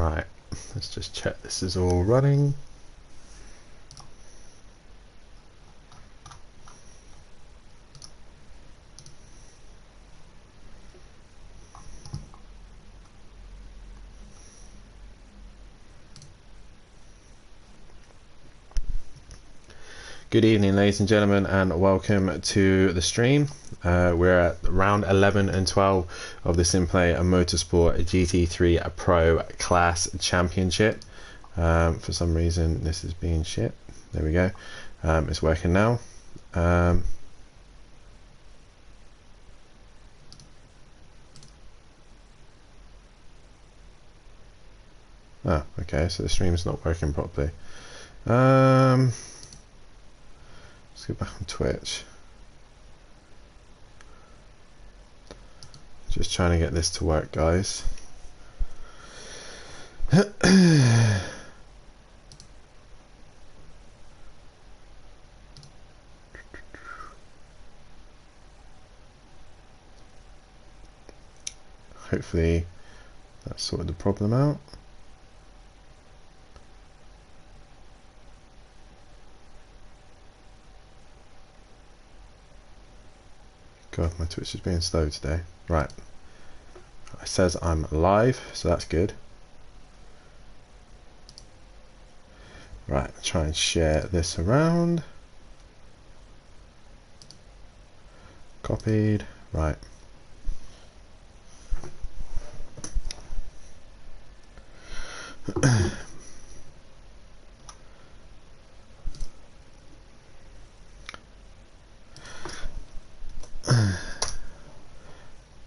Right, let's just check this is all running. Good evening, ladies and gentlemen, and welcome to the stream. We're at round 11 and 12 of the Simplay Motorsport GT3 Pro Class Championship. For some reason this is being shit. There we go. It's working now. Oh, okay, so the stream's not working properly. Let's go back on Twitch. Just trying to get this to work, guys. Hopefully that sorted the problem out. God, my Twitch is being slow today. Right. It says I'm live, so that's good. Right, try and share this around. Copied. Right.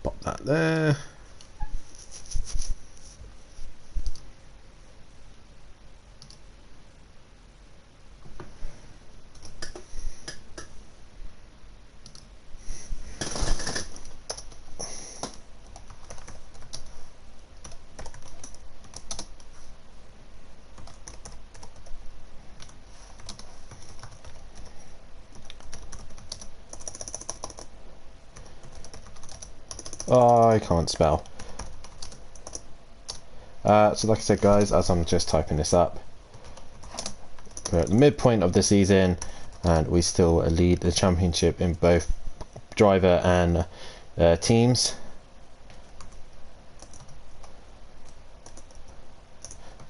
Pop that there. Oh, I can't spell. So like I said, guys, as I'm just typing this up, we're at the midpoint of the season and we still lead the championship in both driver and teams.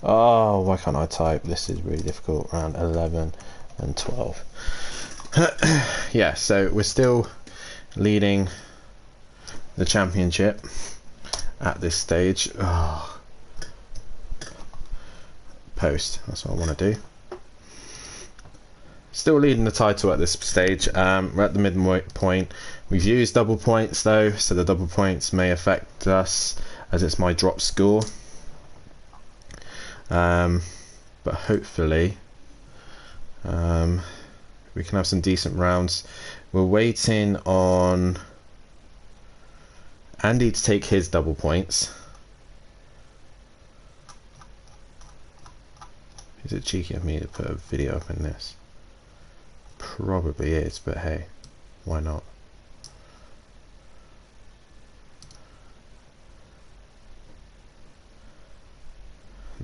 Oh, why can't I type? This is really difficult. Round 11 and 12. Yeah, so we're still leading the championship at this stage. Oh. Post, that's what I want to do. Still leading the title at this stage. We're at the midpoint. We've used double points though, so the double points may affect us as it's my drop score. But hopefully we can have some decent rounds. We're waiting on Andy to take his double points. Is it cheeky of me to put a video up in this? Probably is, but hey, why not?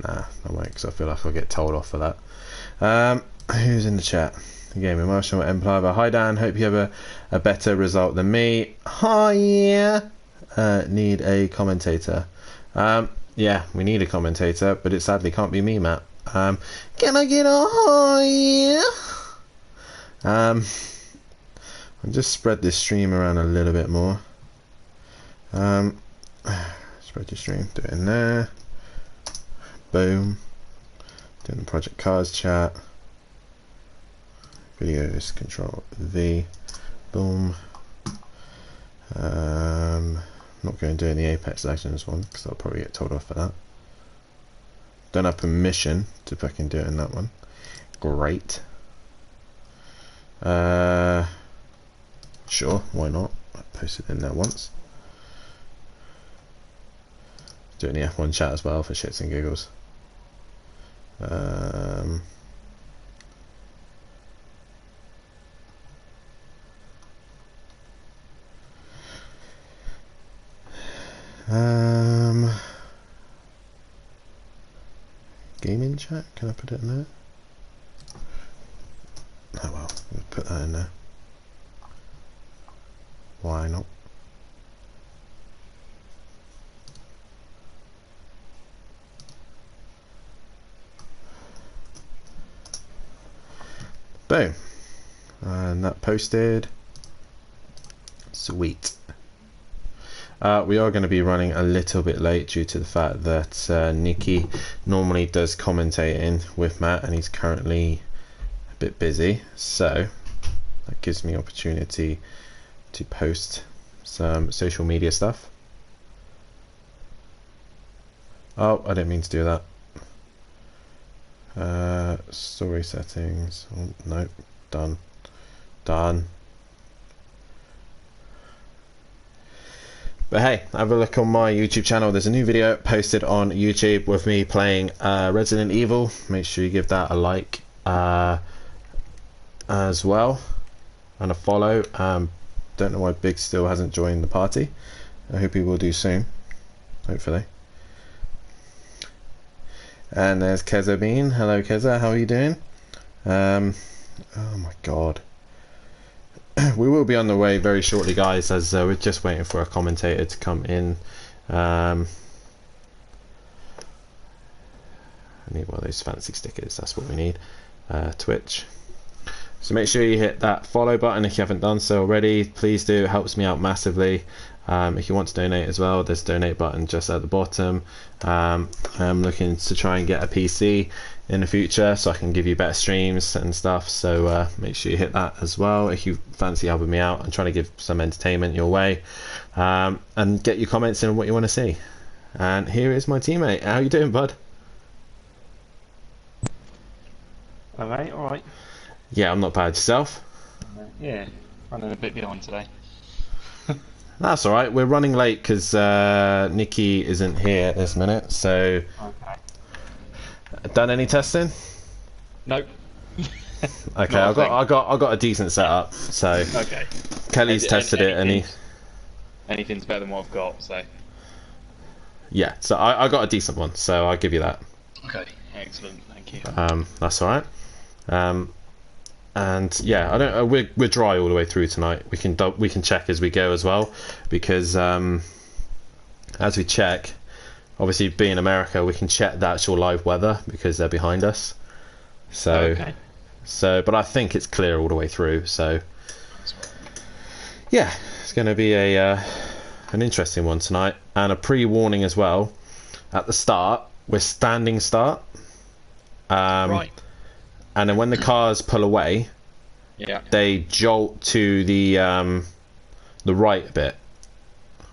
Nah, I won't, because I feel like I'll get told off for that. Who's in the chat? Again, emotional Empire. Hi Dan, hope you have a better result than me. Hi, yeah. Need a commentator. Yeah, we need a commentator, but it sadly can't be me, Matt. Can I get a hi? I'll just spread this stream around a little bit more. Spread your stream, do it in there. Boom. Doing the Project Cars chat. Videos, Control V. Boom. Not going to do any Apex Legends one because I'll probably get told off for that. Don't have permission to fucking do it in that one. Great. Sure, why not? I posted in there once. Doing the F1 chat as well for shits and giggles. chat? Can I put it in there? Oh well, we'll put that in there. Why not? Boom. And that posted. Sweet. We are going to be running a little bit late due to the fact that Nikki normally does commentating with Matt and he's currently a bit busy, so that gives me opportunity to post some social media stuff. Oh, I didn't mean to do that. Story settings. Oh, no, done. But hey, have a look on my YouTube channel. There's a new video posted on YouTube with me playing Resident Evil. Make sure you give that a like as well and a follow. Don't know why Big still hasn't joined the party. I hope he will do soon, hopefully. And there's Keza Bean. Hello Keza, how are you doing? Oh my god. We will be on the way very shortly, guys, as we're just waiting for a commentator to come in. I need one of those fancy stickers, that's what we need. Twitch. So make sure you hit that follow button if you haven't done so already. Please do, it helps me out massively. If you want to donate as well, there's a donate button just at the bottom. I'm looking to try and get a PC in the future so I can give you better streams and stuff, so make sure you hit that as well if you fancy helping me out. I'm trying to give some entertainment your way, and get your comments in on what you want to see. And here is my teammate. How you doing, bud? Hello mate, alright. Yeah, I'm not bad. Yourself? Yeah, running a bit behind today. That's alright, we're running late because Nikki isn't here at this minute, so... Okay. Done any testing? Nope. Okay, I got a decent setup, so... Okay. Kelly's tested it and he... Anything's better than what I've got, so... Yeah, so I got a decent one, so I'll give you that. Okay, excellent, thank you. That's alright. And yeah, I don't. We're dry all the way through tonight. We can check as we go as well, because as we check, obviously being America, we can check the actual live weather because they're behind us. So, okay. But I think it's clear all the way through. So, yeah, it's going to be an interesting one tonight, and a pre-warning as well. At the start, we're standing start. Right. And then when the cars pull away, yeah, they jolt to the right a bit.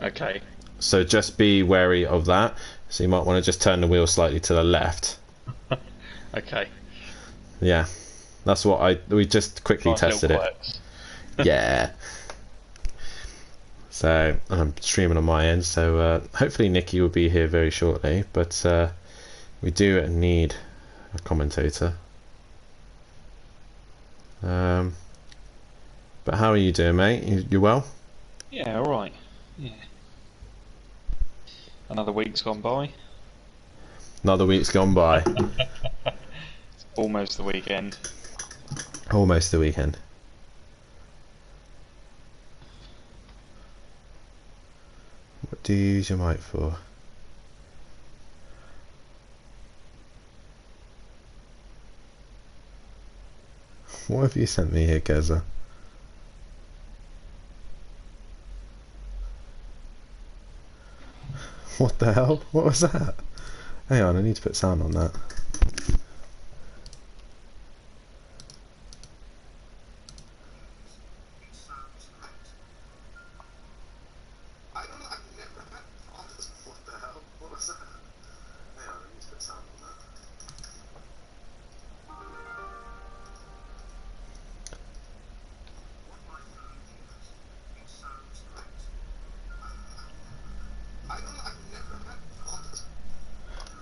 Okay. So just be wary of that. So you might want to just turn the wheel slightly to the left. Okay. Yeah, that's what we just quickly tested it. Quirks. Yeah. So I'm streaming on my end. So hopefully Nikki will be here very shortly. But we do need a commentator. But how are you doing, mate? You well? Yeah, alright. Yeah. Another week's gone by. Another week's gone by. It's almost the weekend. Almost the weekend. What do you use your mic for? What have you sent me here, Keza? What the hell? What was that? Hang on, I need to put sound on that.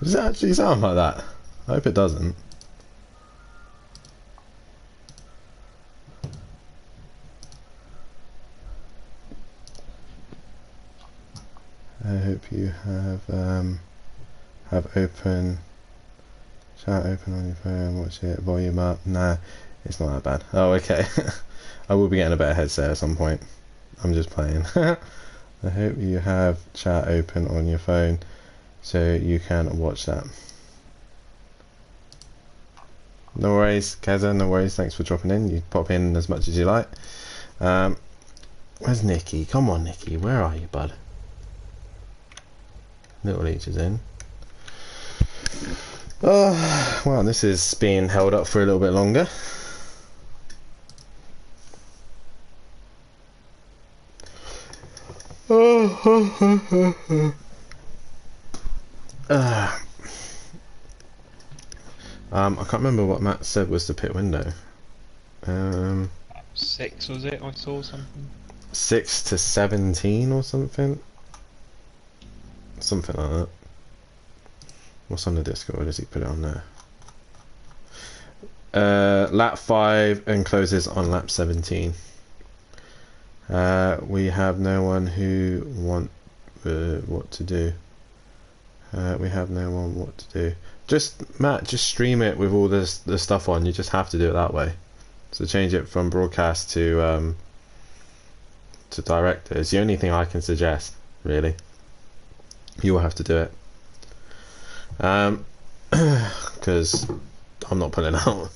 Does it actually sound like that? I hope it doesn't. I hope you have open Chat open on your phone, watch it, volume up. Nah, it's not that bad. Oh, okay. I will be getting a better headset at some point. I'm just playing. I hope you have chat open on your phone so you can watch that. No worries, Keza, no worries. Thanks for dropping in. You pop in as much as you like. Where's Nikki? Come on, Nikki. Where are you, bud? Little H is in. Oh, well, this is being held up for a little bit longer. I can't remember what Matt said was the pit window. 6 was it? I saw something. 6 to 17 or something. Something like that. What's on the Discord? Where does he put it on there? Lap 5 and closes on lap 17. We have no one who want what to do. We have no one what to do. Just Matt, just stream it with all the stuff on. You just have to do it that way. So change it from broadcast to director. It's the only thing I can suggest, really. You will have to do it. Because I'm not putting it out.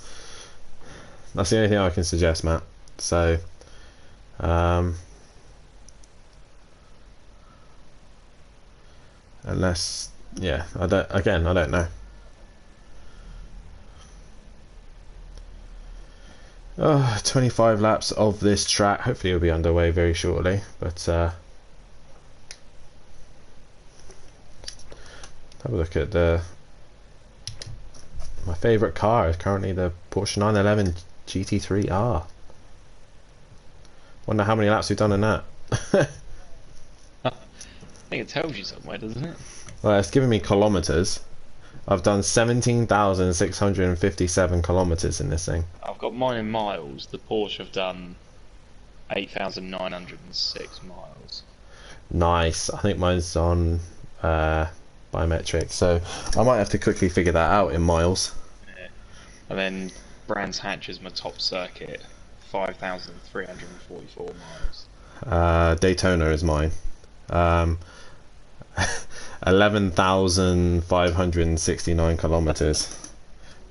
That's the only thing I can suggest, Matt. So unless, yeah, I don't know. Oh, 25 laps of this track. Hopefully it'll be underway very shortly, but have a look at my favourite car is currently the Porsche 911 GT3 R. Wonder how many laps we've done in that. I think it tells you somewhere, doesn't it? Well, it's giving me kilometres. I've done 17,657 kilometres in this thing. I've got mine in miles. The Porsche have done 8,906 miles. Nice. I think mine's on biometric, so I might have to quickly figure that out in miles. Yeah. And then Brands Hatch is my top circuit, 5,344 miles. Daytona is mine. 11,569 kilometers.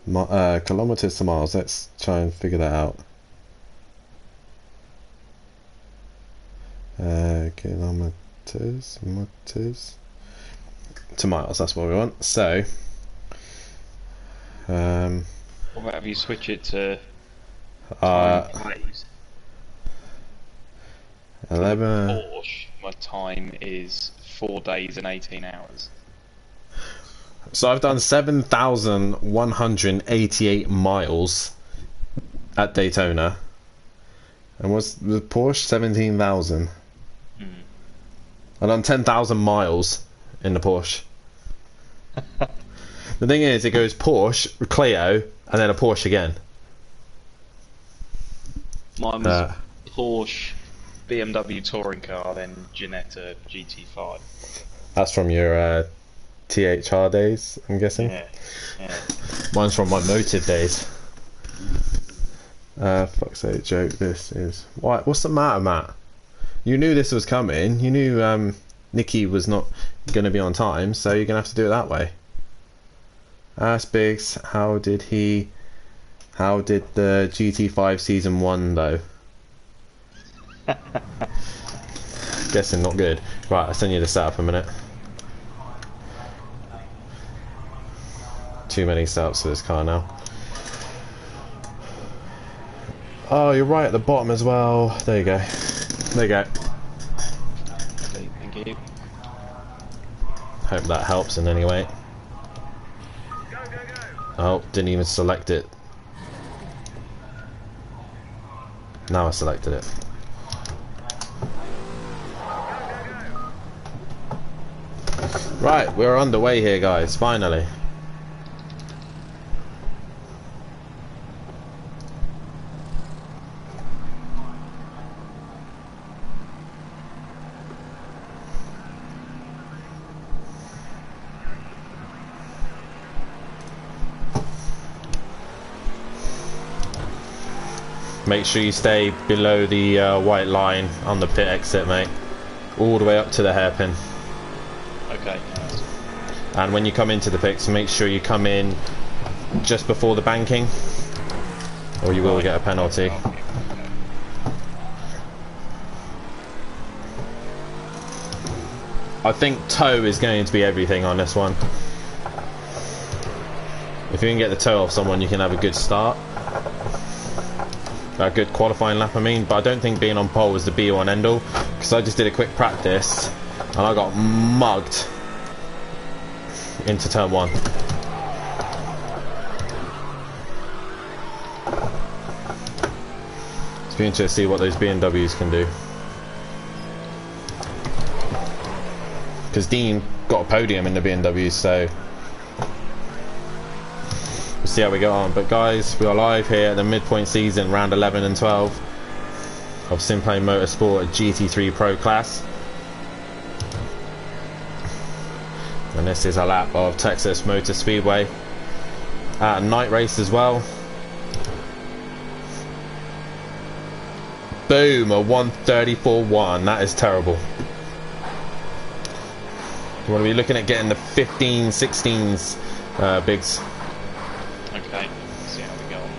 Kilometers to miles. Let's try and figure that out. Kilometers to miles. That's what we want. So, what about if you switch it to time plays? 11. Porsche, my time is 4 days and 18 hours. So I've done 7,188 miles at Daytona, and was the Porsche 17,000? I've done 10,000 miles in the Porsche. The thing is, it goes Porsche, Clio, and then a Porsche again. Mine was Porsche, BMW touring car, then Ginetta GT5. That's from your THR days, I'm guessing. Yeah. Mine's from my Motive days. Fuck's sake, joke. This is what's the matter, Matt? You knew this was coming. You knew Nikki was not going to be on time, so you're going to have to do it that way. Ask Biggs, how did the GT5 season 1 though? Guessing not good. Right, I'll send you the setup in a minute. Too many setups for this car now. Oh, you're right at the bottom as well. There you go. There you go. Thank you. Hope that helps in any way. Oh, didn't even select it. Now I selected it. Right, we're underway here, guys, finally. Make sure you stay below the white line on the pit exit, mate. All the way up to the hairpin. Okay. And when you come into the pits, make sure you come in just before the banking, or you will get a penalty. I think toe is going to be everything on this one. If you can get the toe off someone, you can have a good start. A good qualifying lap, I mean. But I don't think being on pole was the be-all and end-all, because I just did a quick practice and I got mugged into turn 1. It's been interesting to see what those BMWs can do. Because Dean got a podium in the BMW, so we'll see how we go on. But guys, we are live here at the midpoint season, round 11 and 12 of Simplay Motorsport GT3 Pro Class. And this is a lap of Texas Motor Speedway at a night race as well. Boom, a 1:34.1. That is terrible. You want to be looking at getting the 15, 16s, Biggs. Okay, let's see how we go on.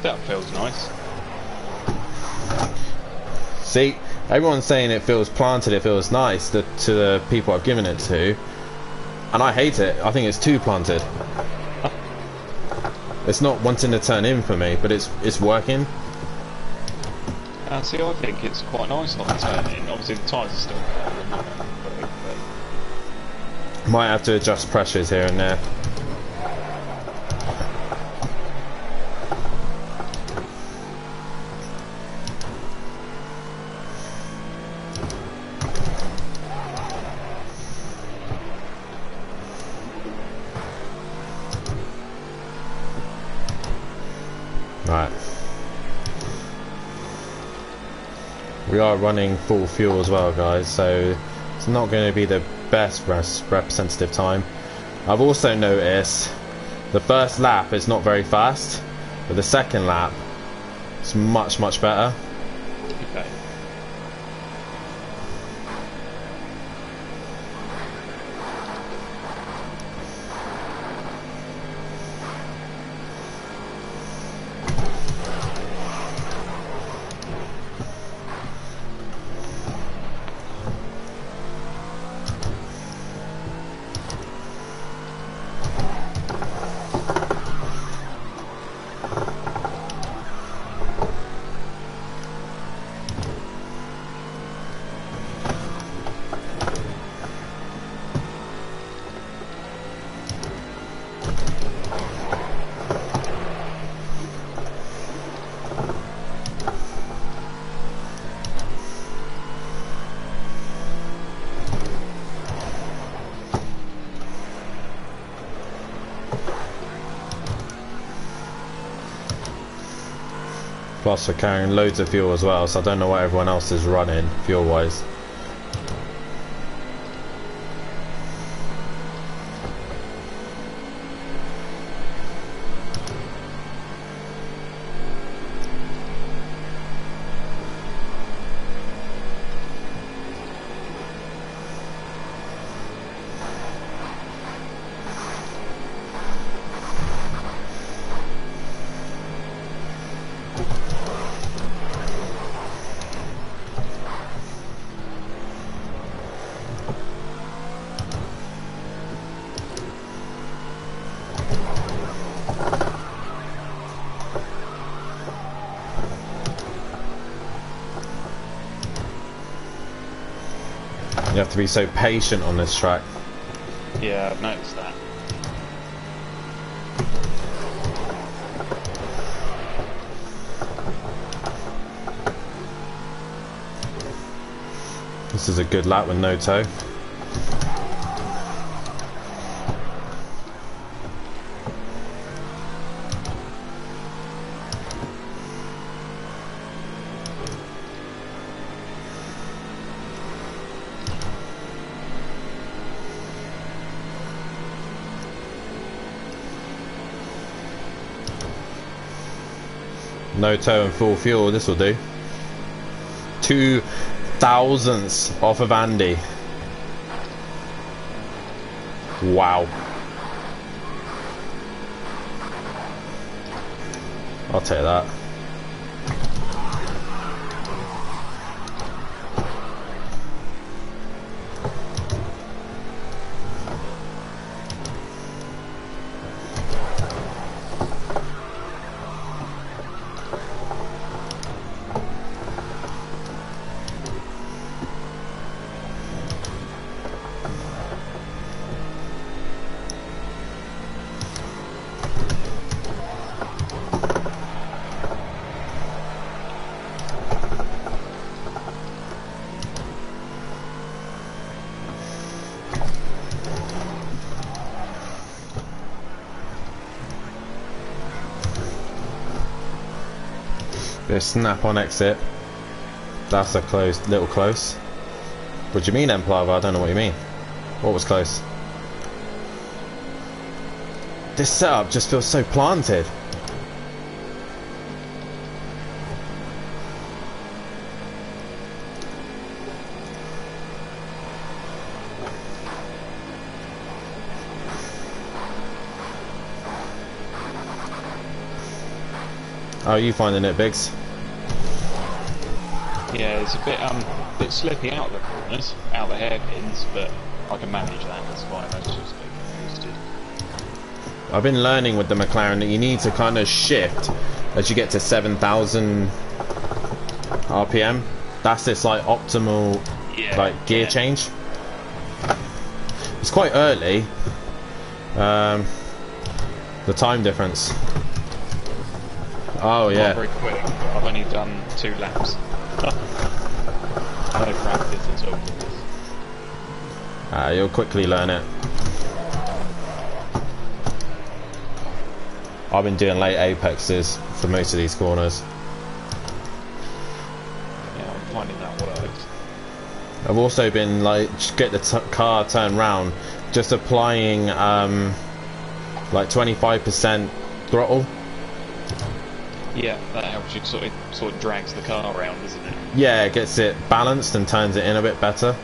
That feels nice. See, everyone's saying it feels planted, it feels nice to the people I've given it to, and I hate it. I think it's too planted. It's not wanting to turn in for me, but it's working. See, I think it's quite nice on the turn-in. Obviously the tyres are still cold, but Might have to adjust pressures here and there. Right. We are running full fuel as well, guys, so it's not going to be the best representative time. I've also noticed the first lap is not very fast, but the second lap is much better. okay. Plus we're carrying loads of fuel as well, so I don't know what everyone else is running fuel wise. You have to be so patient on this track. Yeah, I've noticed that. This is a good lap with no toe. No toe and full fuel, this will do. 2 thousandths off of Andy. Wow. I'll take that. Bit of snap on exit. That's a little close. What do you mean, Employer? I don't know what you mean. What was close? This setup just feels so planted. How are you finding it, Biggs? Yeah, it's a bit slippy out of the corners, out the hairpins, but I can manage that. That's fine. That's just getting used to. I've been learning with the McLaren that you need to kind of shift as you get to 7,000 RPM. That's this like optimal gear change. It's quite early. The time difference. Oh yeah. Not very quick. I've only done 2 laps. No practice at all. You'll quickly learn it. I've been doing late apexes for most of these corners. Yeah, I'm finding that works. I've also been like, just get the car turned round, just applying like 25% throttle. Yeah, that helps you sort of drags the car around, doesn't it? Yeah, it gets it balanced and turns it in a bit better.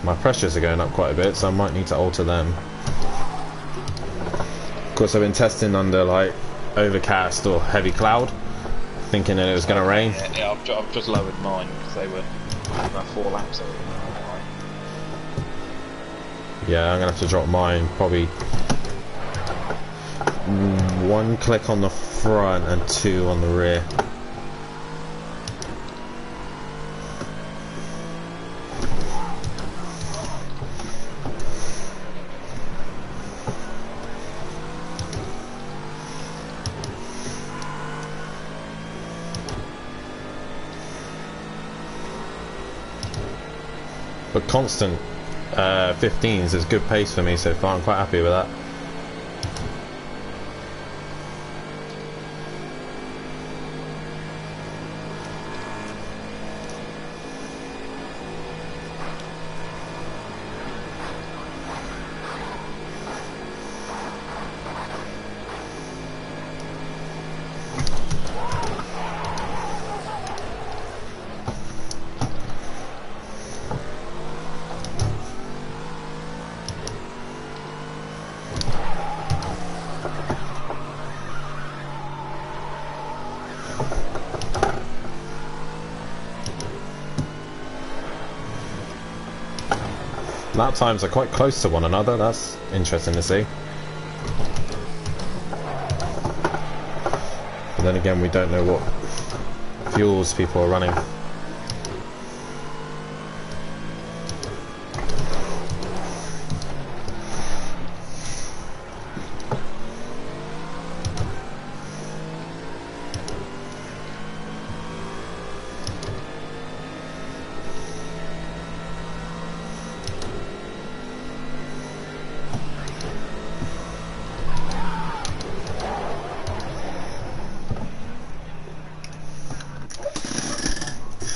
My pressures are going up quite a bit, so I might need to alter them. Of course, I've been testing under like overcast or heavy cloud, thinking that it was going to rain. Yeah, I've just lowered mine because they were about 4 laps over. Yeah, I'm going to have to drop mine probably 1 click on the front and 2 on the rear. But constant 15s is good pace for me so far. I'm quite happy with that. Lap times are quite close to one another. That's interesting to see. But then again, we don't know what fuels people are running.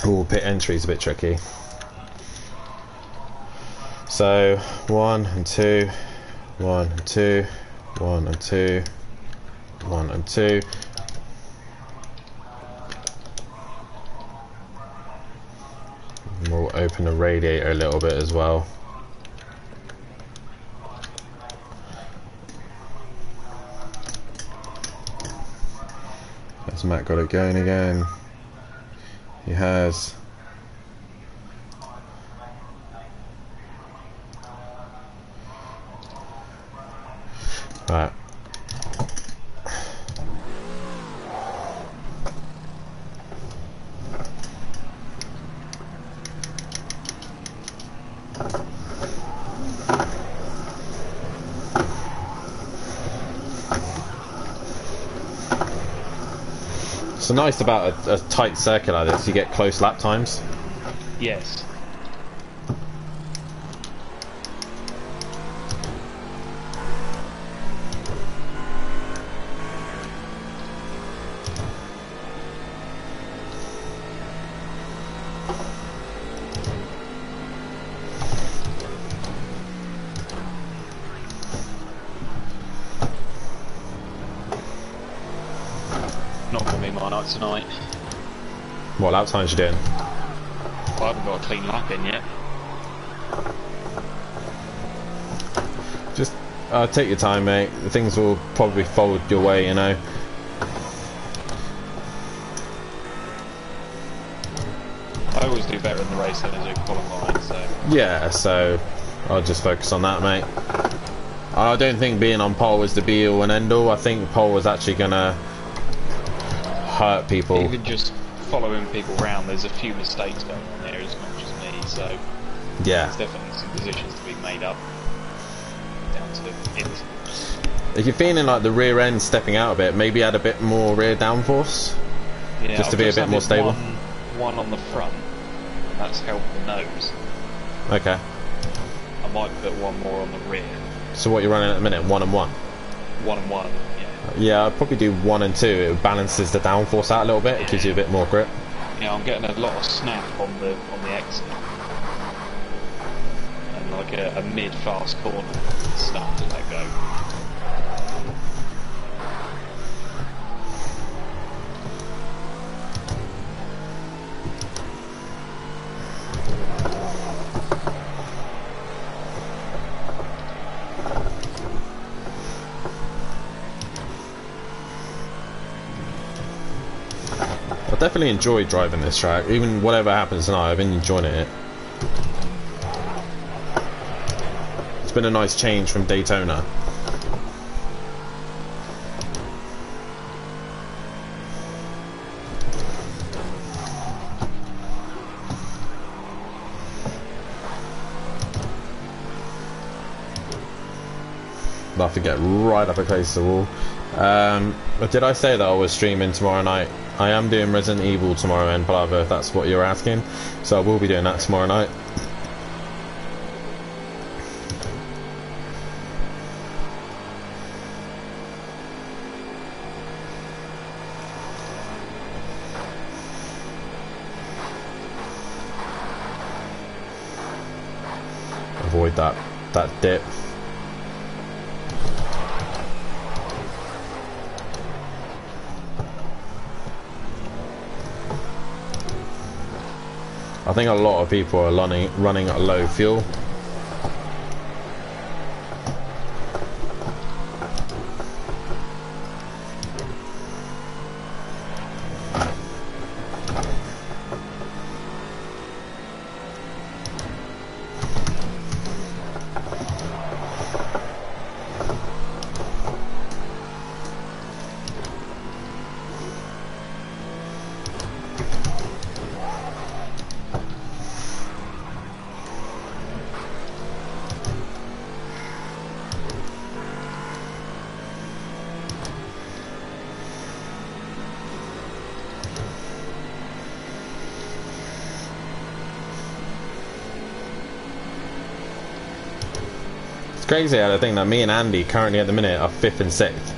Oh, pit entry is a bit tricky. So 1 and 2, 1 and 2, 1 and 2, 1 and 2. And we'll open the radiator a little bit as well. Has Matt got it going again? He has. Right. So nice about a tight circuit like this, you get close lap times. Yes. Not gonna be my night tonight. What lap times you doing? I haven't got a clean lap in yet. Just take your time, mate. Things will probably fold your way, you know. I always do better in the race than I do qualifying, so... Yeah, so I'll just focus on that, mate. I don't think being on pole is the be all and end all. I think pole is actually gonna hurt people. Even just following people around, there's a few mistakes going on there. It's not just me, so Yeah. there's definitely some positions to be made up down to it. If you're feeling like the rear end stepping out a bit, maybe add a bit more rear downforce, Yeah, just to be a bit more stable. One on the front, and that's helped the nose. Okay. I might put one more on the rear. So what you're running at the minute? 1 and 1. 1 and 1, yeah. Yeah, I'd probably do 1 and 2. It balances the downforce out a little bit. It gives you a bit more grip. Yeah, I'm getting a lot of snap on the exit, and like a mid-fast corner start to let go. I definitely enjoy driving this track. Even whatever happens tonight, I've been enjoying it. It's been a nice change from Daytona. But I have to get right up against the wall. But did I say that I was streaming tomorrow night? I am doing Resident Evil tomorrow in Palava, if that's what you're asking. So I will be doing that tomorrow night. Avoid that dip. I think a lot of people are running at low fuel. It's crazy how I think that me and Andy currently at the minute are 5th and 6th.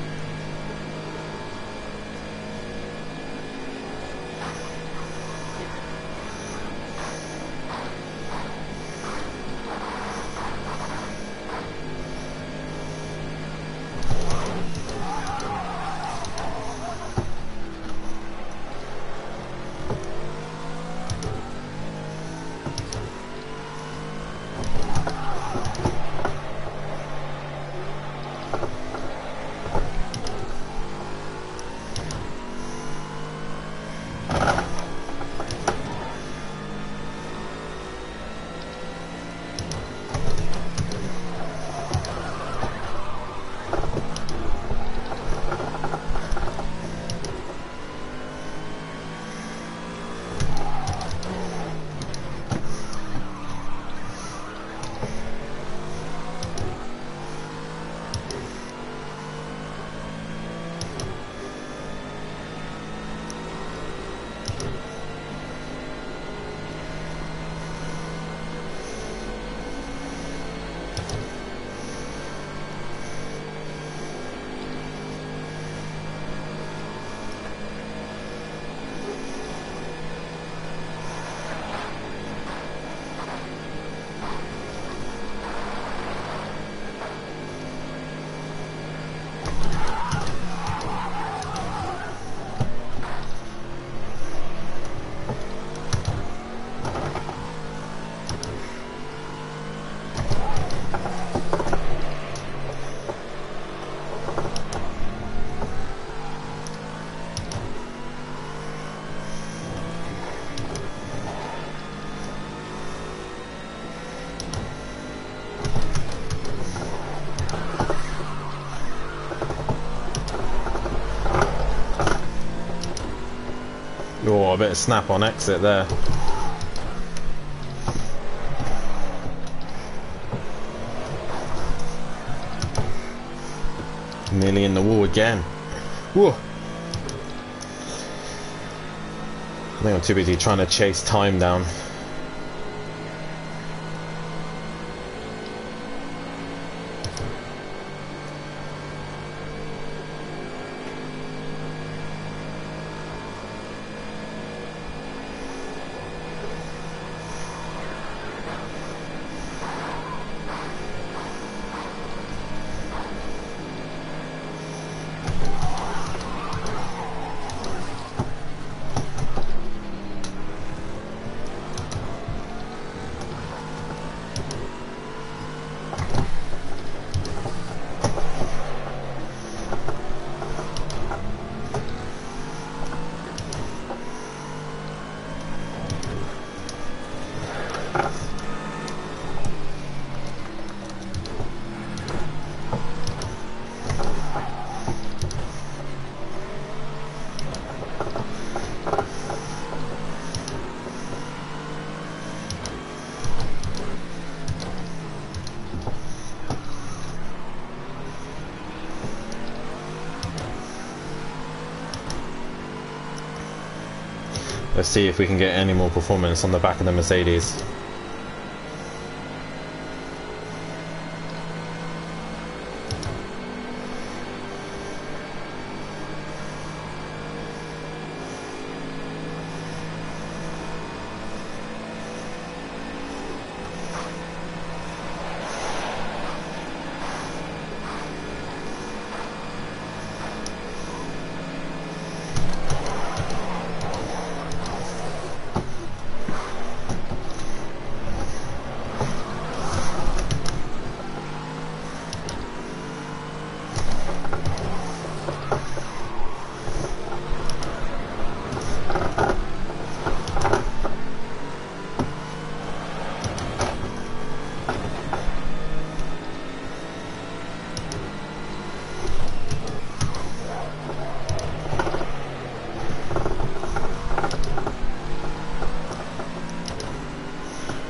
Oh, a bit of snap on exit there. Nearly in the wall again. Whoa. I think I'm too busy trying to chase time down. Let's see if we can get any more performance on the back of the Mercedes.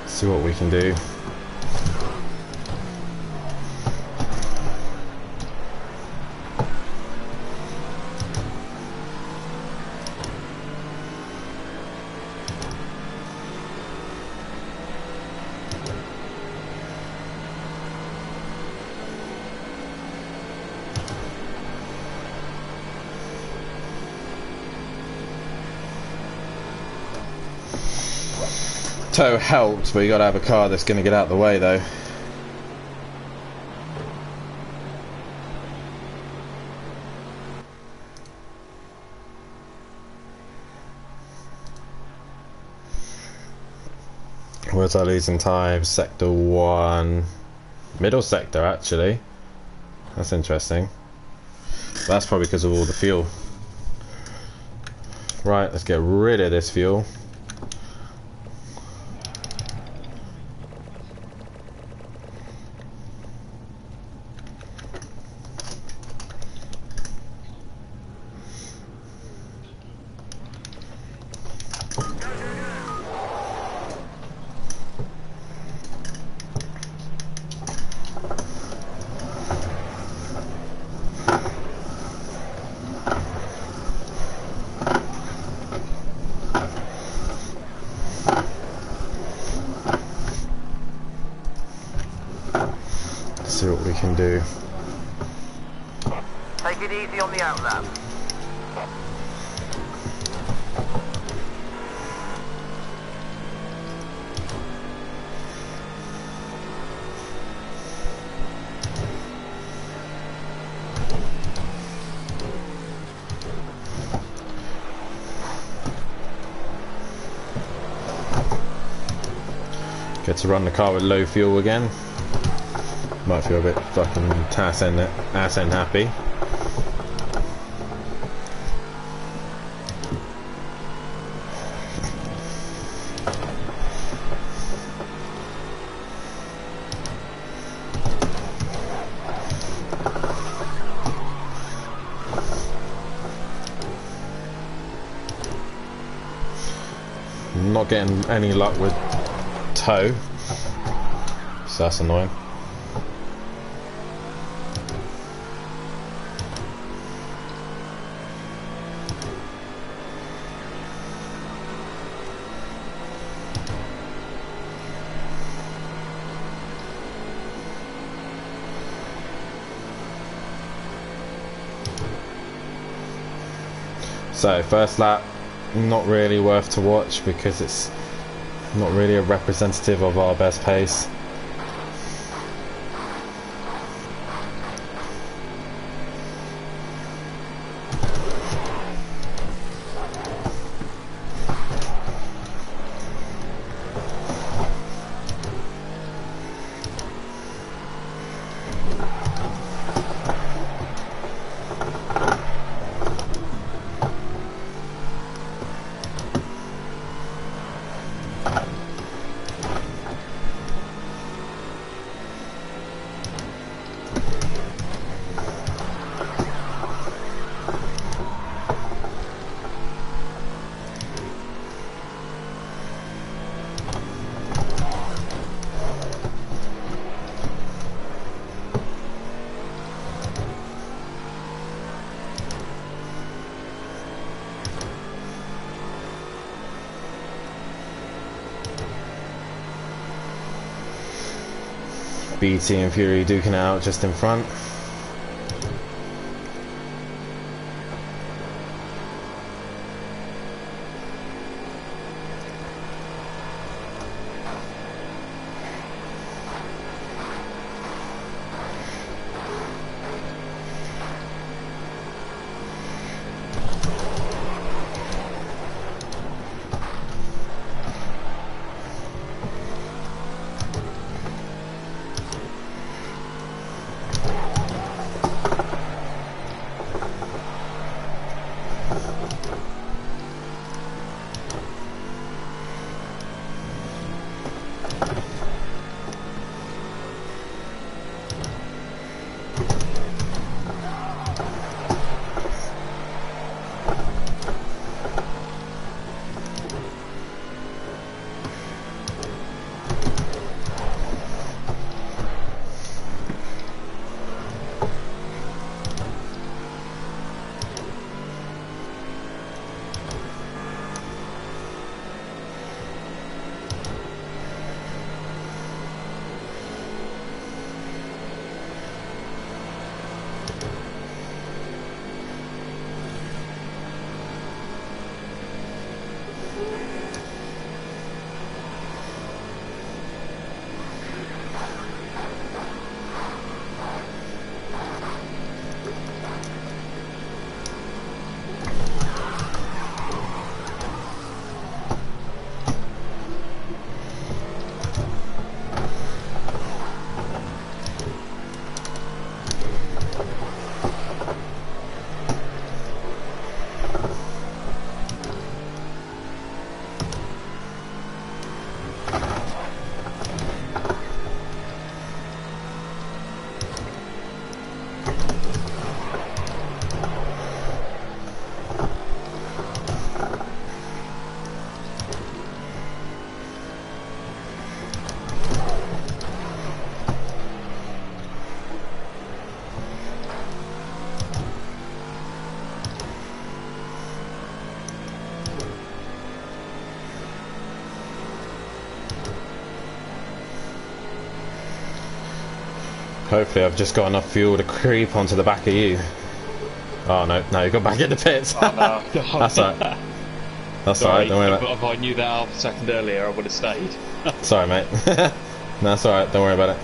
See what we can do. Tow helps, but you got to have a car that's going to get out of the way though. Where's our losing time? Sector 1. Middle sector actually. That's interesting. That's probably because of all the fuel. Right, let's get rid of this fuel. See what we can do. Take it easy on the outlap. Get to run the car with low fuel again. Might feel a bit fucking ass end happy. Not getting any luck with toe, so that's annoying. So first lap, not really worth to watch because it's not really a representative of our best pace. BT and Fury duking it out just in front. Hopefully I've just got enough fuel to creep onto the back of you. Oh no, you got back in the pits. Oh no. That's alright. That's alright, don't worry about it. If I knew that half a second earlier, I would have stayed. Sorry, mate. No, that's alright, don't worry about it.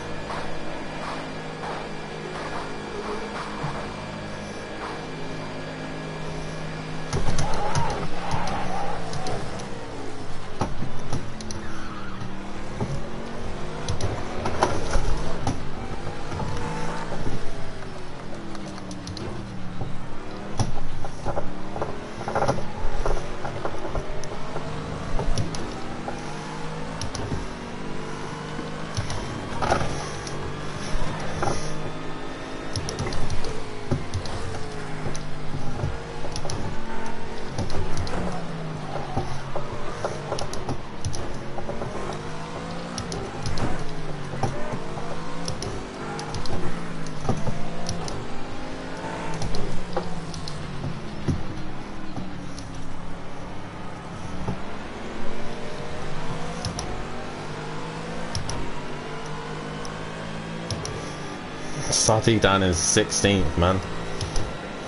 SRT down in 16th, man.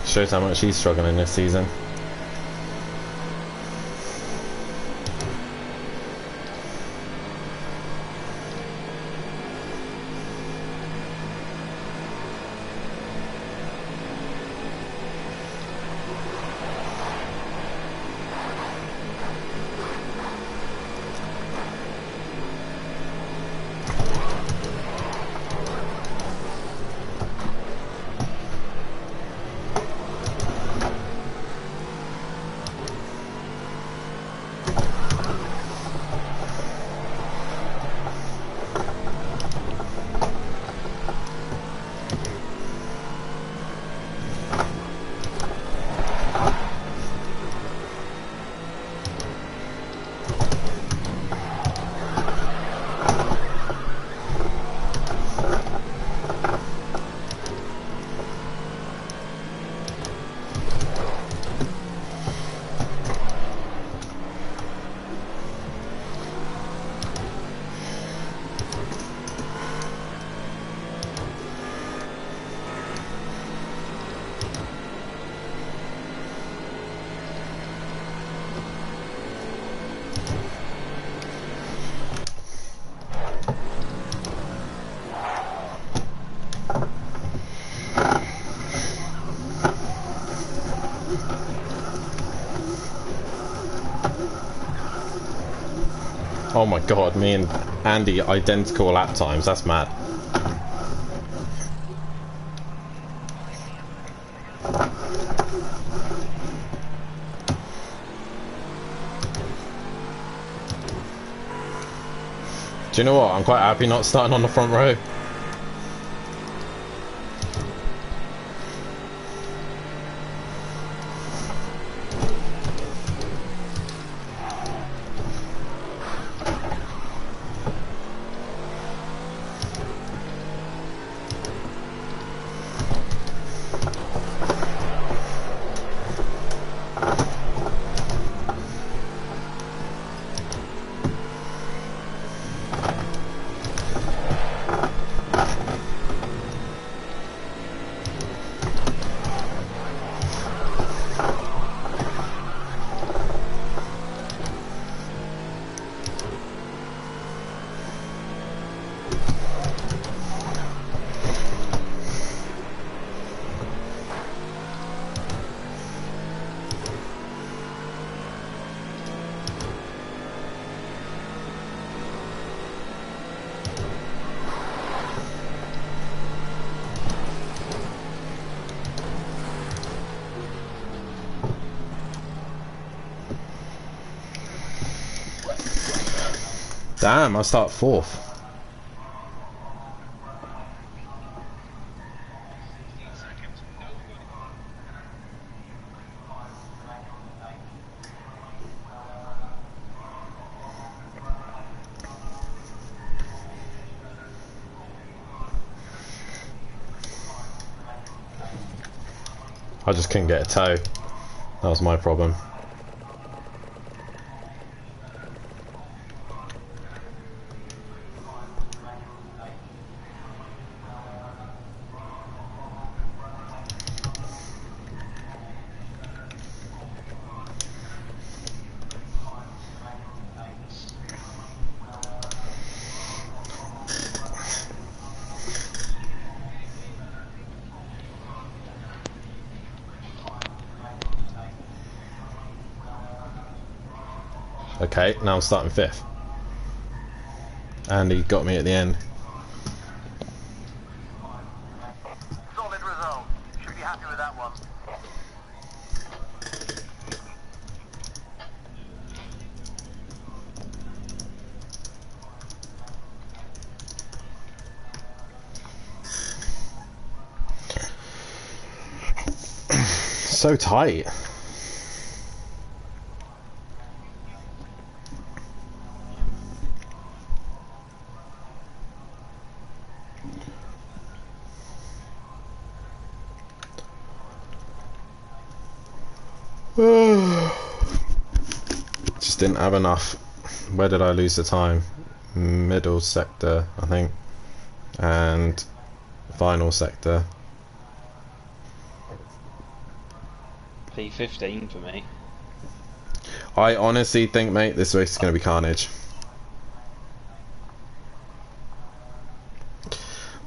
Shows how much he's struggling this season. Oh my god, me and Andy identical lap times, that's mad. Do you know what? I'm quite happy not starting on the front row. Damn, I start fourth. I just couldn't get a toe. That was my problem. Okay, now I'm starting fifth. And he got me at the end. Solid result. Should be happy with that one. So tight. Just didn't have enough. Where did I lose the time? Middle sector, I think. And Final sector. P15 for me. I honestly think, mate, this race is going to be carnage.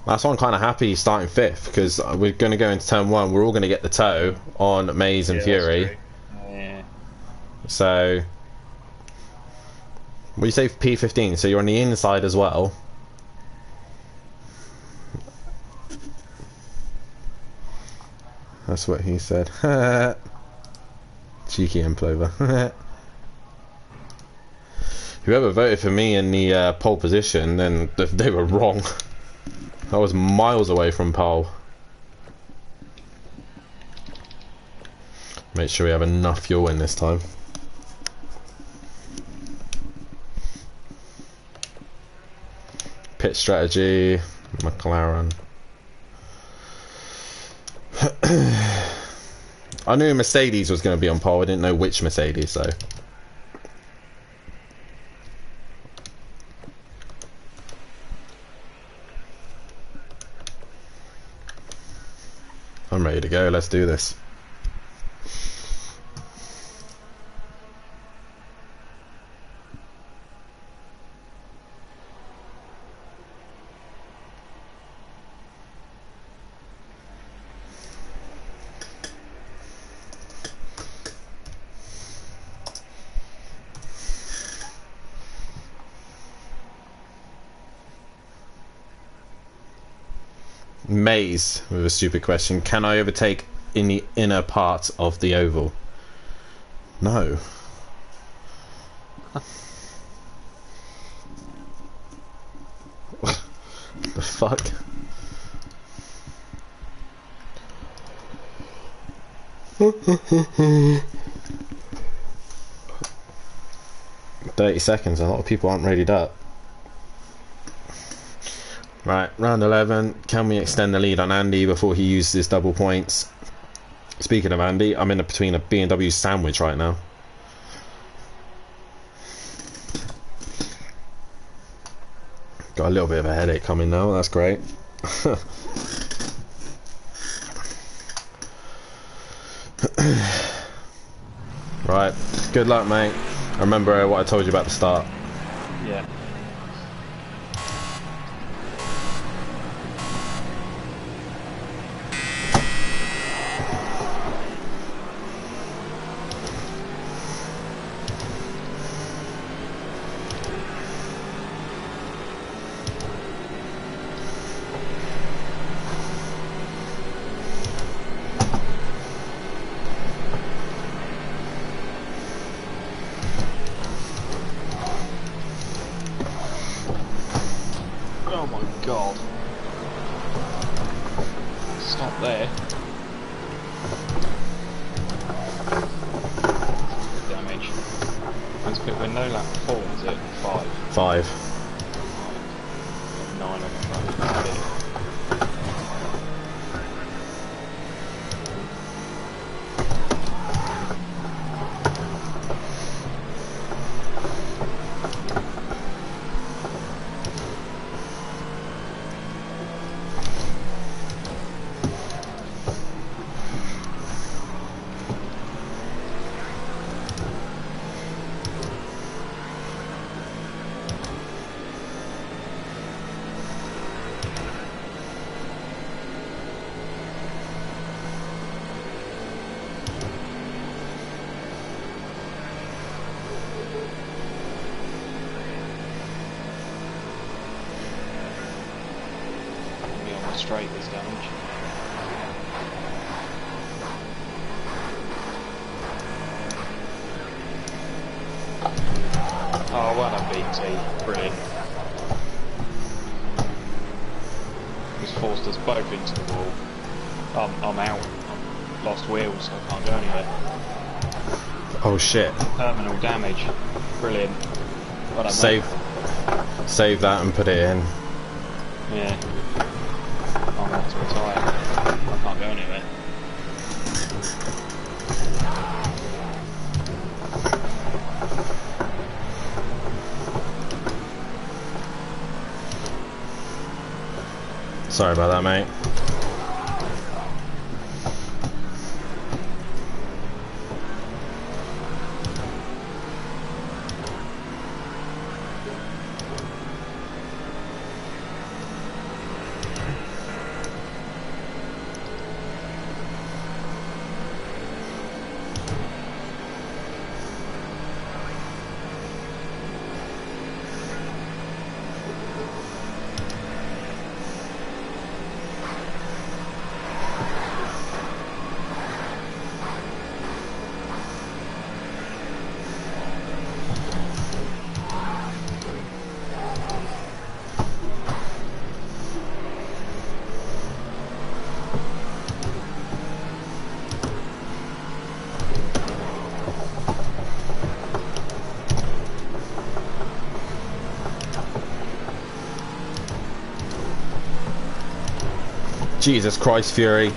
That's why I'm kind of happy starting 5th, because we're going to go into turn 1. We're all going to get the toe on Maze and Fury. Yeah. So, what do you say for P15? So you're on the inside as well. That's what he said. Cheeky Implover. Whoever voted for me in the pole position, then they were wrong. I was miles away from pole. Make sure we have enough fuel in this time. Pit strategy, McLaren. I knew Mercedes was going to be on pole. I didn't know which Mercedes, so. I'm ready to go. Let's do this. Maze with a stupid question. Can I overtake in the inner part of the oval? No. The fuck? $30. A lot of people aren't rated up. Right, round 11. Can we extend the lead on Andy before he uses his double points? Speaking of Andy, I'm in between a B&W sandwich right now. Got a little bit of a headache coming now, that's great. Right, good luck, mate. Remember what I told you about the start. Yeah. Oh my god. Stop there. Damage. That's put with no lap 4, is it? 5? 5. 9 on the front. Straight this damage. Oh, well done, BT. Brilliant. Just forced us both into the wall. I'm out. I've lost wheels, so I can't go anywhere. Oh shit. Terminal damage. Brilliant. Well done, Save that and put it in. mate. Yeah. I'm off to retire. I can't go anywhere. Sorry about that, mate. Jesus Christ, Fury.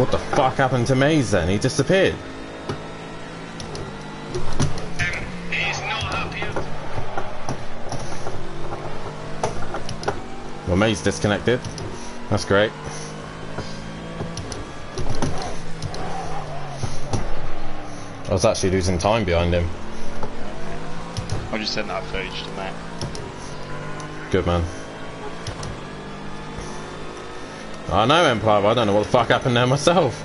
What the fuck happened to Maze then? He disappeared. He's not happy. Well, May's disconnected. That's great. I was actually losing time behind him. I just sent that footage to Matt. Good man. I know Empire, but I don't know what the fuck happened there myself.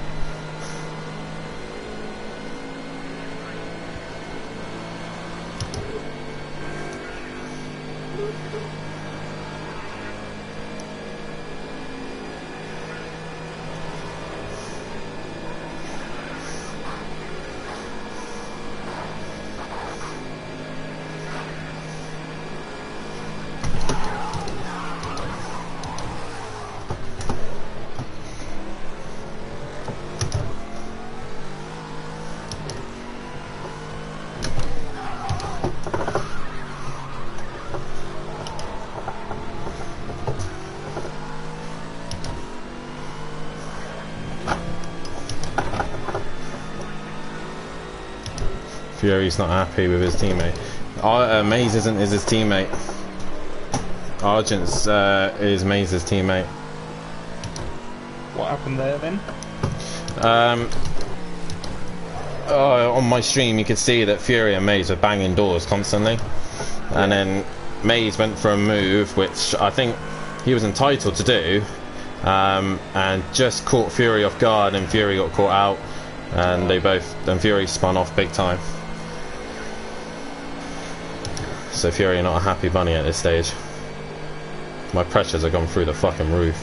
Fury's not happy with his teammate. Maze isn't his teammate. Argent's is Maze's teammate. What happened there then? On my stream you could see that Fury and Maze were banging doors constantly, and then Maze went for a move which I think he was entitled to do, and just caught Fury off guard, and Fury got caught out, and Fury spun off big time. So Fury not a happy bunny at this stage. My pressures have gone through the fucking roof.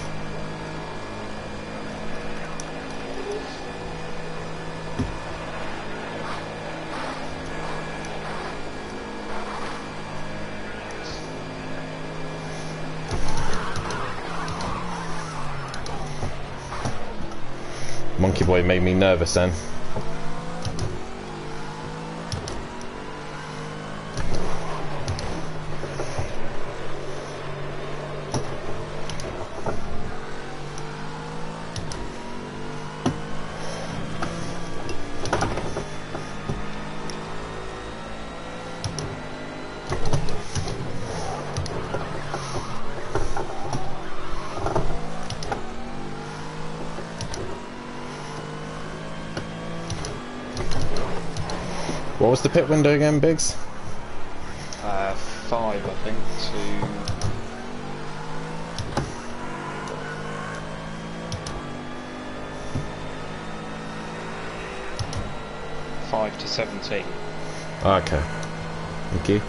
Monkey Boy made me nervous then. What was the pit window again, Biggs? 5, I think, to... 5 to 17. Okay. Thank you.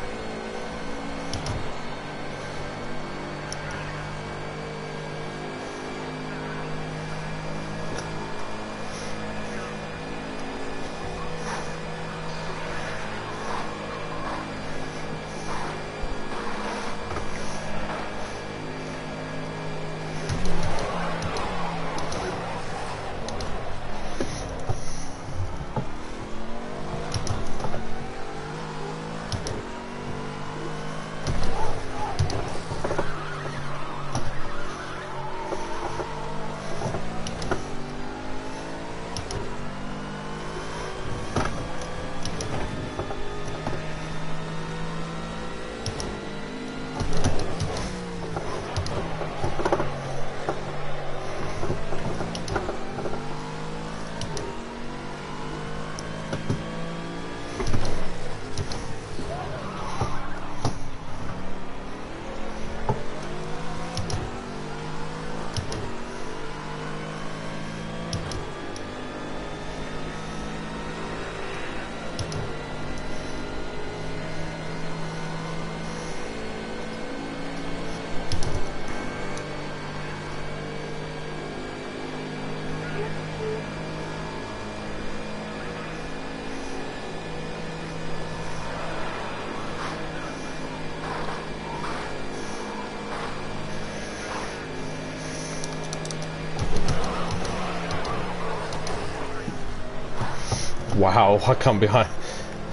Wow, I come behind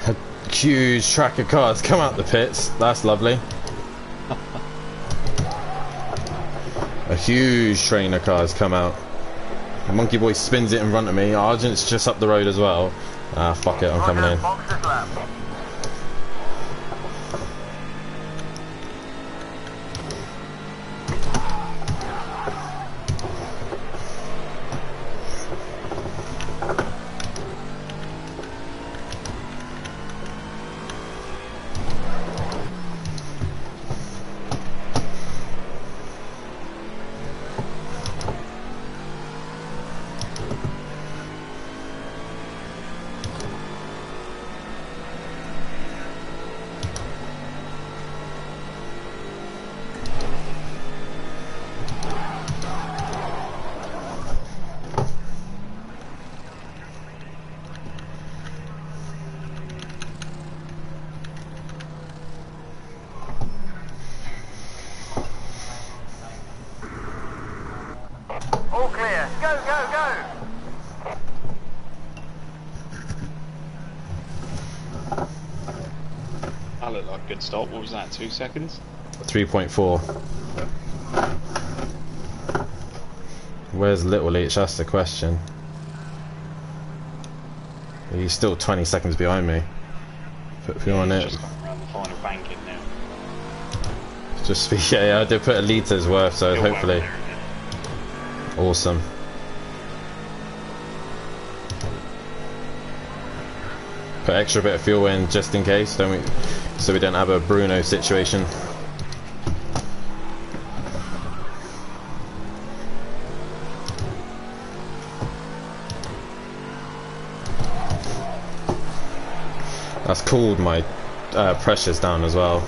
a huge track of cars come out the pits. That's lovely. A huge train of cars come out. The Monkey Boy spins it in front of me. Argent's just up the road as well. Ah, fuck it, I'm coming in. All clear. Go, go, go! That looked like a good stop. What was that, 2 seconds? 3.4. Where's Little Leach? That's the question. He's still 20 seconds behind me. Put fuel on it. Just gone around the final banking now. Just yeah, I did put a litres worth, so Still hopefully. well there, Awesome. Put extra bit of fuel in just in case, don't we? So we don't have a Bruno situation. That's cooled my pressures down as well.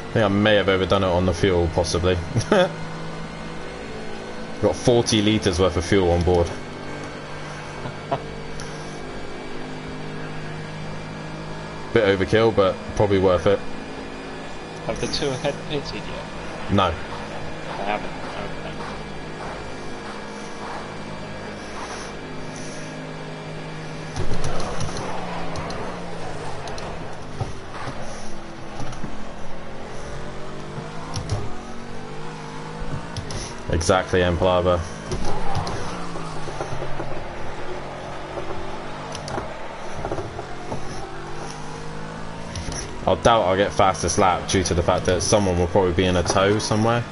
I think I may have overdone it on the fuel, possibly. Got 40 litres worth of fuel on board. Bit overkill, but probably worth it. Have the two ahead pitted yet? No. They haven't. Okay. Exactly, Emplava. I doubt I'll get fastest lap due to the fact that someone will probably be in a tow somewhere.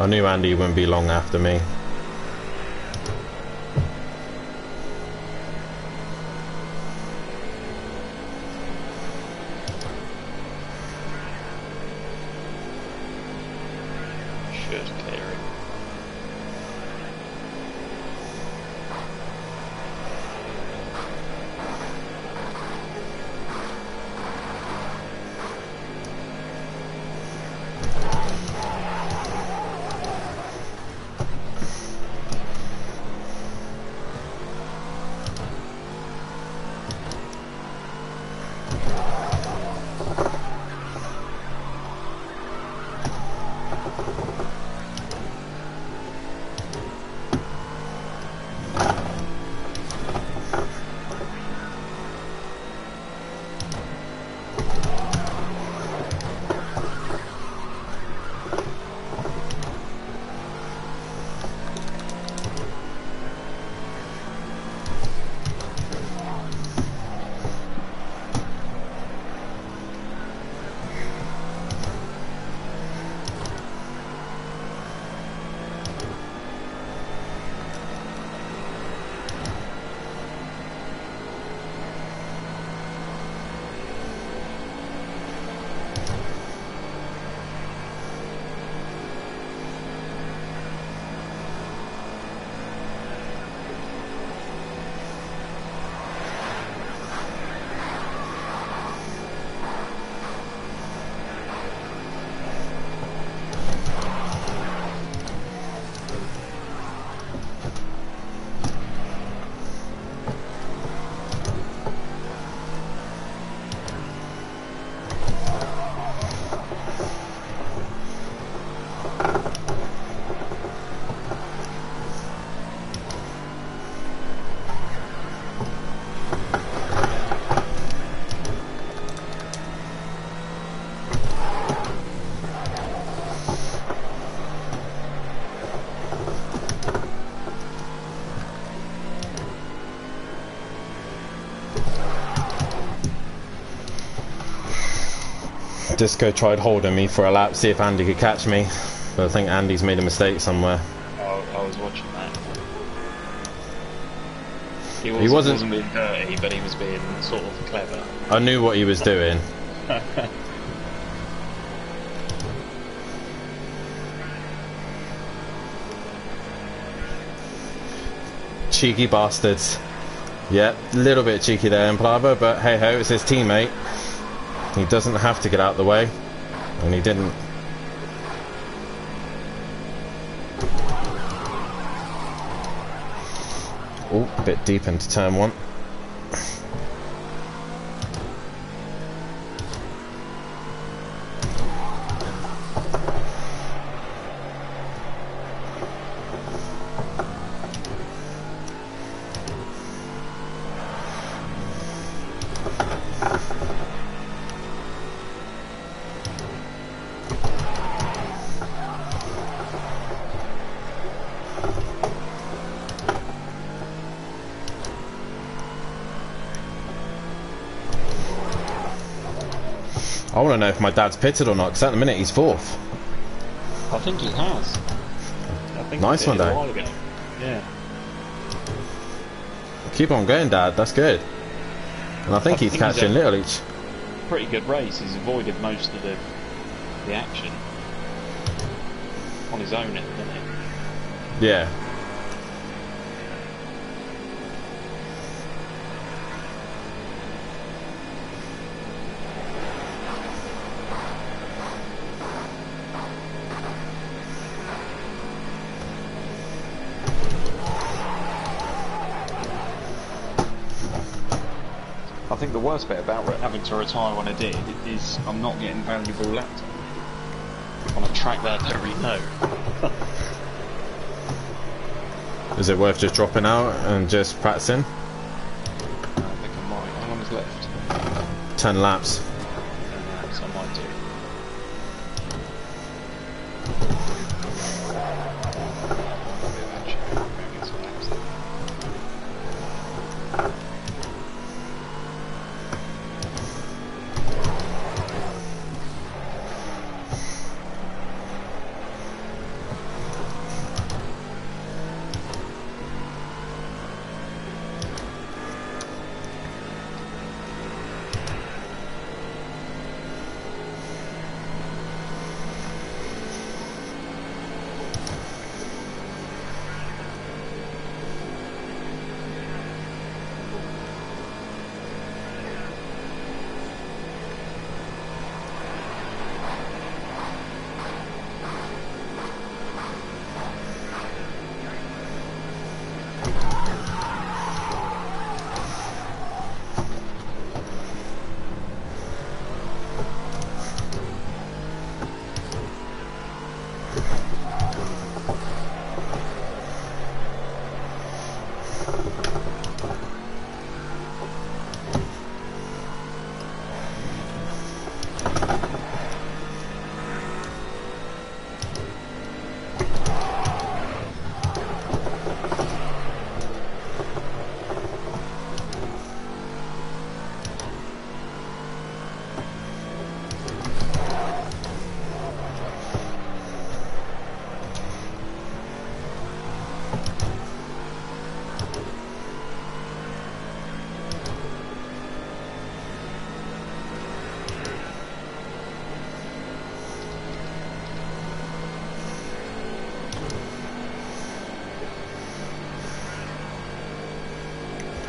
I knew Andy wouldn't be long after me. Should clear it. Disco tried holding me for a lap, see if Andy could catch me, but I think Andy's made a mistake somewhere. I was watching that. He wasn't- wasn't being dirty, but he was being sort of clever. I knew what he was doing. Cheeky bastards. Yep, a little bit cheeky there in Plava, but hey ho, it's his teammate. He doesn't have to get out the way, and he didn't. Oh, a bit deep into turn one. I want to know if my dad's pitted or not, because at the minute he's fourth. I think he has. I think Nice he one, did Dad. a while ago. Yeah. Keep on going, Dad, that's good. And I think he's catching Little each. Pretty good race. He's avoided most of the action on his own at the minute. Yeah. I think the worst bit about having to retire when I did is I'm not getting valuable lap time on a track that I don't really know. Is it worth just dropping out and just practicing? I think I might. How long is left? 10 laps. So I might do.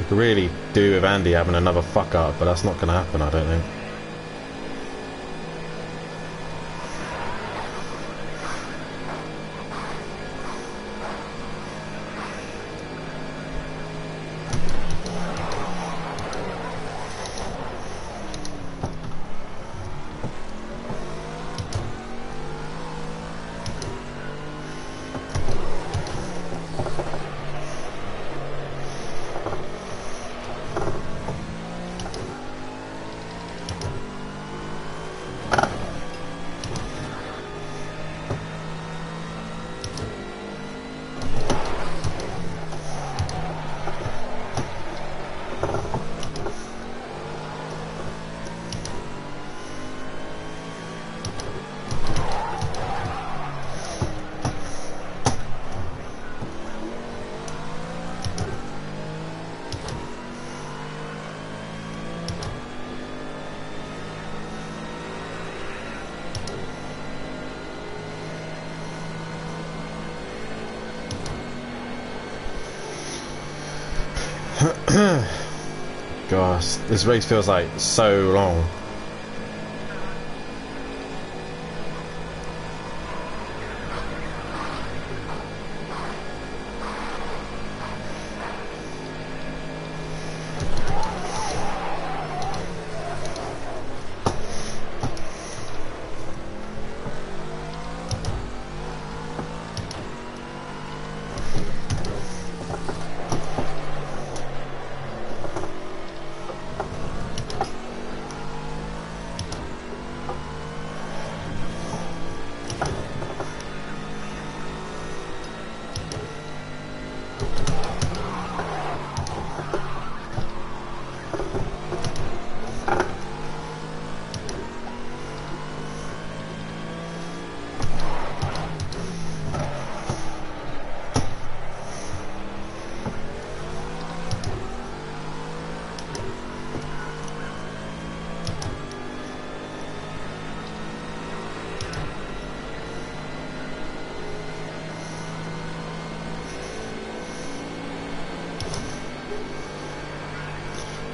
Could really do with Andy having another fuck up, but that's not going to happen, I don't think. Gosh, this race feels like so long.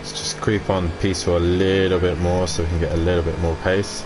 Just creep on peaceful a little bit more so we can get a little bit more pace.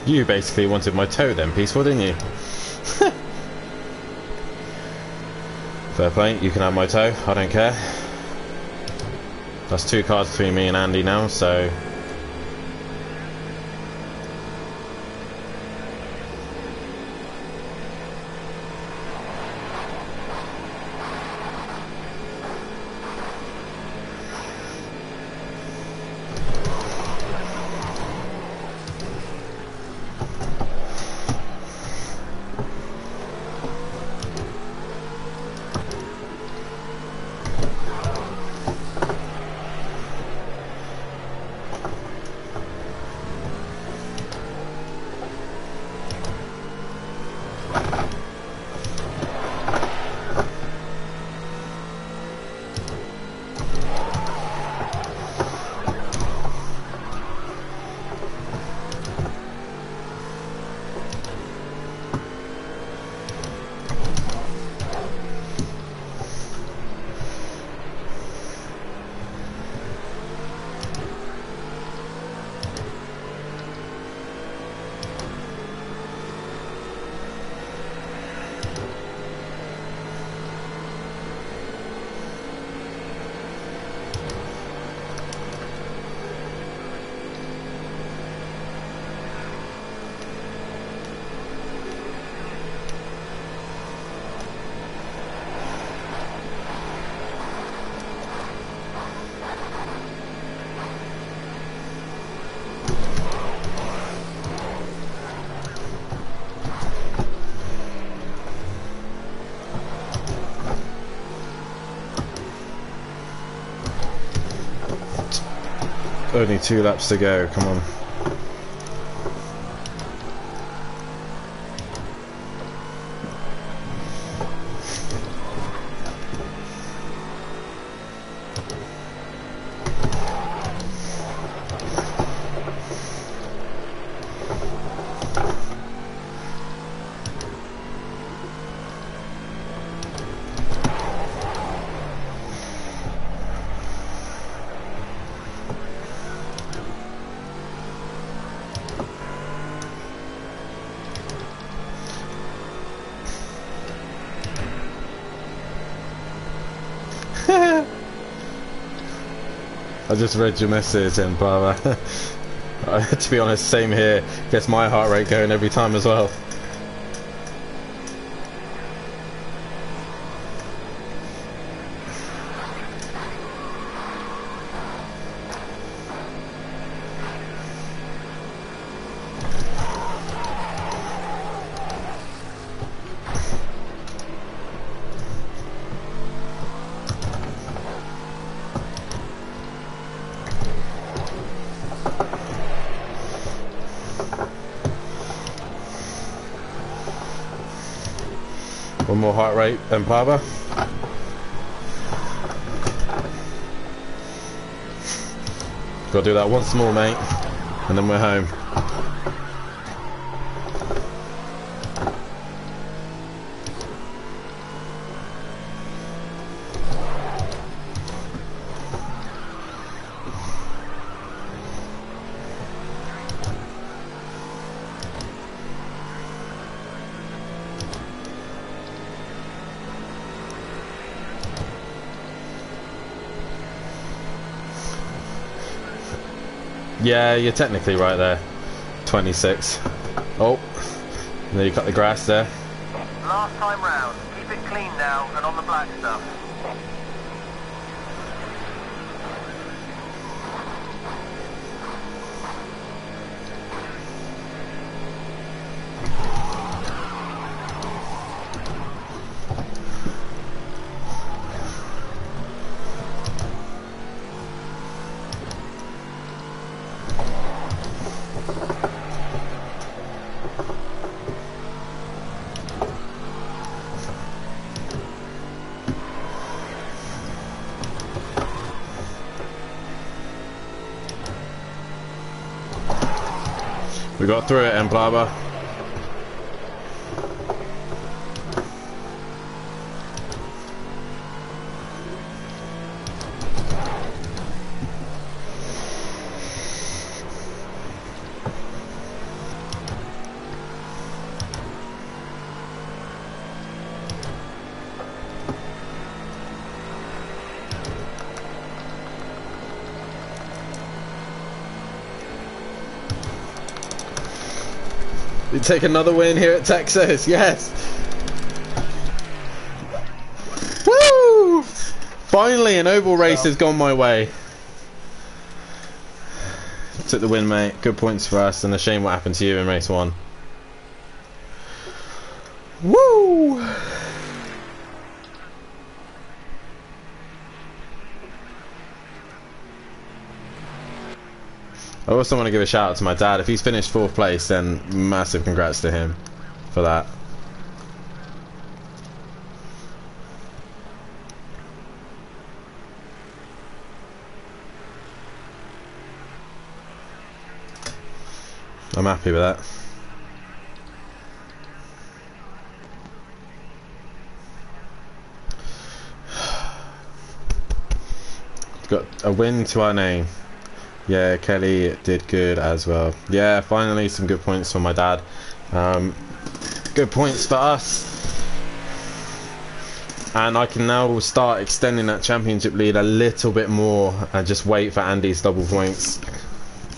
You basically wanted my toe then, Peaceful, didn't you? Fair play, you can have my toe, I don't care. That's 2 cars between me and Andy now, so... Only 2 laps to go, come on. I just read your message, and brother. To be honest, same here. Gets my heart rate going every time as well. One more heart rate and Pava. Gotta do that once more, mate, and then we're home. Yeah, you're technically right there. 26. Oh, and then you cut the grass there. Last time round. Keep it clean now and on the black stuff. We got through it, Emplaba. We take another win here at Texas, yes! Woo! Finally, an oval race has gone my way. Took the win, mate. Good points for us, and a shame what happened to you in race 1. Woo! I also want to give a shout out to my dad. If he's finished 4th place, then massive congrats to him for that. I'm happy with that. Got a win to our name. Yeah, Kelly did good as well. Yeah, finally some good points for my dad. Good points for us. And I can now start extending that championship lead a little bit more and just wait for Andy's double points.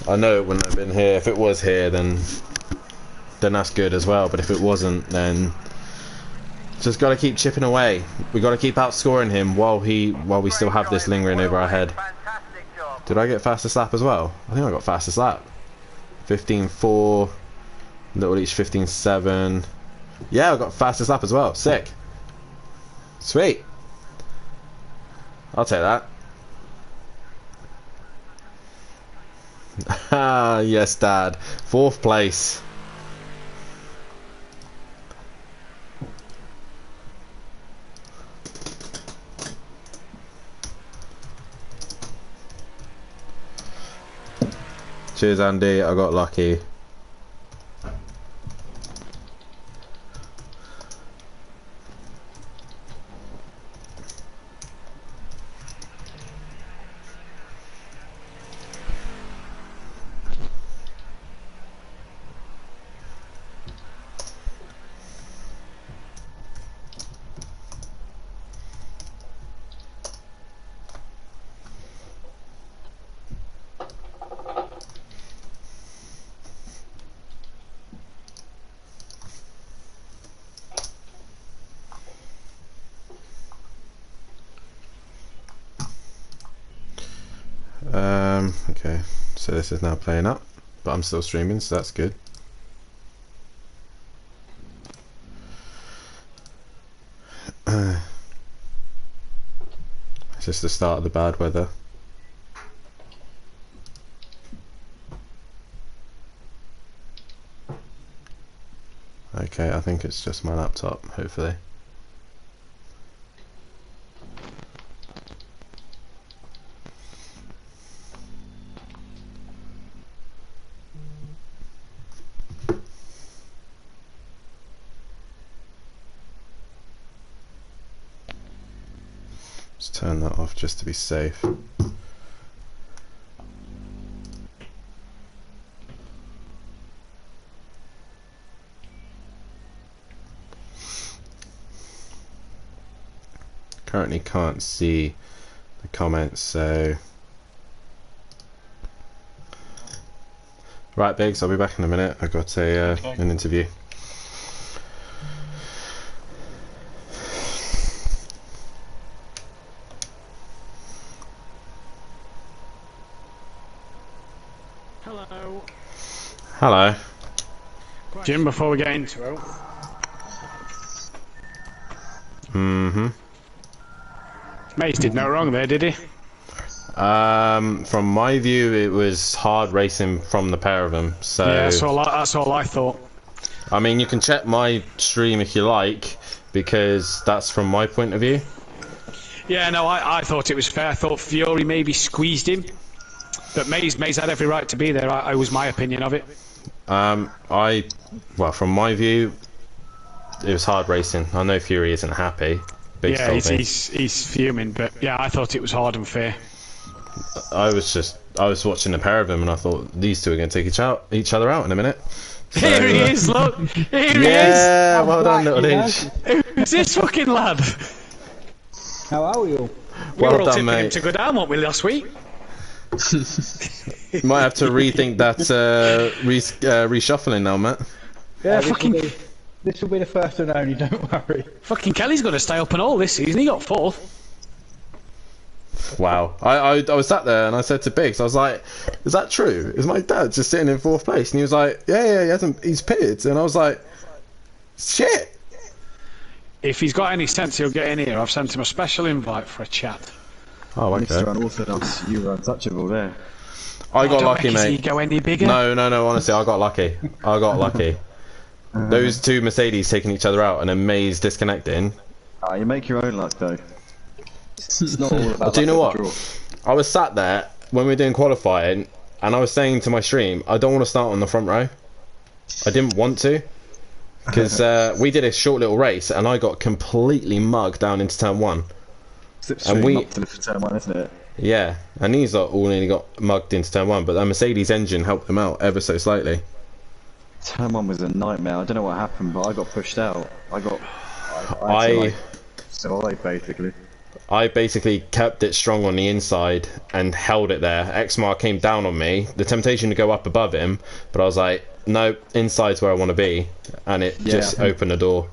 I know it wouldn't have been here. If it was here, then that's good as well. But if it wasn't, then just got to keep chipping away. We got to keep outscoring him while we still have this lingering over our head. Did I get fastest lap as well? I think I got fastest lap. 15.4. Little Each 15.7. Yeah, I got fastest lap as well. Sick. Sweet. I'll take that. Ah, yes, Dad. 4th place. Cheers, Andy. I got lucky. Okay, so this is now playing up, but I'm still streaming, so that's good. It's just the start of the bad weather. Okay, I think it's just my laptop, hopefully. Let's turn that off just to be safe. Currently can't see the comments, so... Right, Biggs, I'll be back in a minute. I've got an interview. Hello. Hello. Jim, before we get into it. Mm-hmm. Mace did no wrong there, did he? From my view, it was hard racing from the pair of them. So Yeah, that's all I thought. I mean, you can check my stream if you like, because that's from my point of view. Yeah, no, I thought it was fair. I thought Fury maybe squeezed him, but Mace had every right to be there. I was my opinion of it. Well, from my view, it was hard racing. I know Fury isn't happy. Big Yeah, he's fuming, but yeah, I thought it was hard and fair. I was watching the pair of them, and I thought these two are going to take each other out in a minute. So, Here he is, look! Here he is! Yeah, well done, little H. Who's this fucking lad? How are you? We were Well all done, tipping him mate. to go down, weren't we, last week? Might have to rethink that reshuffling now, Matt. Yeah, This will be the first and only, don't worry. fucking Kelly's got to stay up and all this season. He got 4th. Wow. I was sat there and I said to Biggs, I was like, is that true? Is my dad just sitting in 4th place? And he was like, yeah, he's pitted. And I was like, shit. If he's got any sense, he'll get in here. I've sent him a special invite for a chat. Oh, okay. Mr. Unorthodox, you were untouchable there. I got lucky, Does he mate. go any bigger? No, honestly, I got lucky. Those two Mercedes taking each other out and then Mays disconnecting. You make your own luck, though. It's not all about Do you know luck what? of the draw. I was sat there when we were doing qualifying and I was saying to my stream, I don't want to start on the front row. I didn't want to. Because we did a short little race and I got completely mugged down into turn 1. Slipstream we- up to the turn 1, isn't it? Yeah, and these lot all nearly got mugged into turn 1, but the Mercedes engine helped them out ever so slightly. Turn 1 was a nightmare. I don't know what happened, but I got pushed out. I had to, I survive, basically. I basically kept it strong on the inside and held it there. Exmar came down on me. The temptation to go up above him, but I was like, no, inside's where I want to be, and it just opened the door.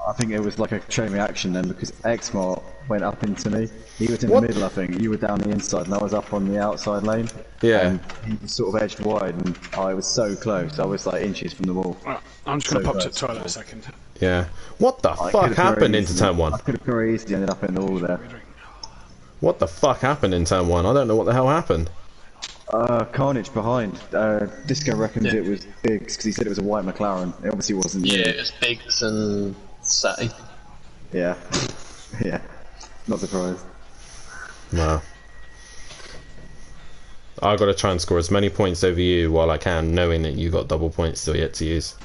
I think it was like a chain reaction then, because Exmar went up into me. He was in What? the middle, I think. You were down the inside, and I was up on the outside lane. Yeah. And he was sort of edged wide, and I was so close. I was like inches from the wall. Right, I'm just going to So pop to the close. toilet a second. Yeah. What the I fuck could've very happened into easily- turn 1? I could have very easily ended up in the wall there. What the fuck happened in turn 1? I don't know what the hell happened. Carnage behind. Disco reckons it was Biggs because he said it was a white McLaren. It obviously wasn't. Yeah, it was Biggs and Satty. Yeah. Yeah. Not surprised. No. I've got to try and score as many points over you while I can, knowing that you got double points still yet to use.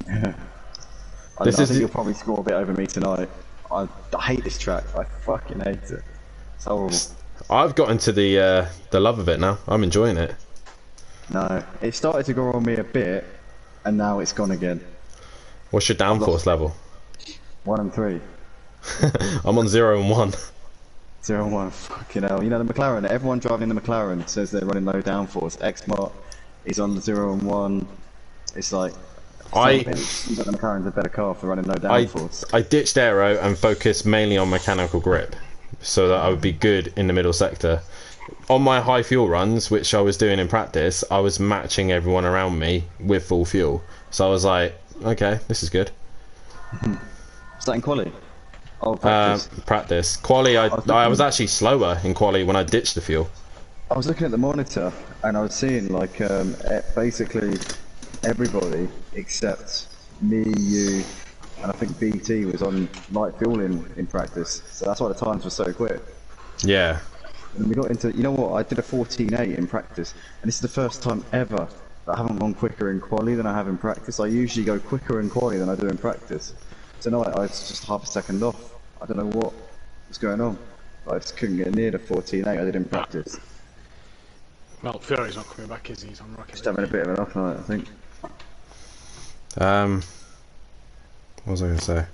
I think you'll probably score a bit over me tonight. I hate this track. I fucking hate it. It's horrible. I've got into the love of it now. I'm enjoying it. No, it started to grow on me a bit, and now it's gone again. What's your downforce level? 1 and 3. I'm on 0 and 1. 0 and 1, fucking hell. You know the McLaren, everyone driving the McLaren says they're running low downforce. X-Mart is on the 0 and 1. It's like... the McLaren's a better car for running low downforce. I ditched aero and focused mainly on mechanical grip, so that I would be good in the middle sector. On my high fuel runs, which I was doing in practice, I was matching everyone around me with full fuel. So I was like, okay, this is good. Is that in quali? Oh, practice. Practice. Quali, I was actually slower in quali when I ditched the fuel. I was looking at the monitor and I was seeing like basically everybody except me, you, and I think BT was on light fuel in practice. So that's why the times were so quick. Yeah. And we got into, you know what, I did a 14.8 in practice, and this is the first time ever that I haven't gone quicker in quali than I have in practice. I usually go quicker in quali than I do in practice. Tonight I was just half a second off. I don't know what was going on. I just couldn't get near the 14.8 I did in practice. Well, Fury's not coming back, is he? He's on rocket. Just having a bit of an off night, I think. What was I going to say?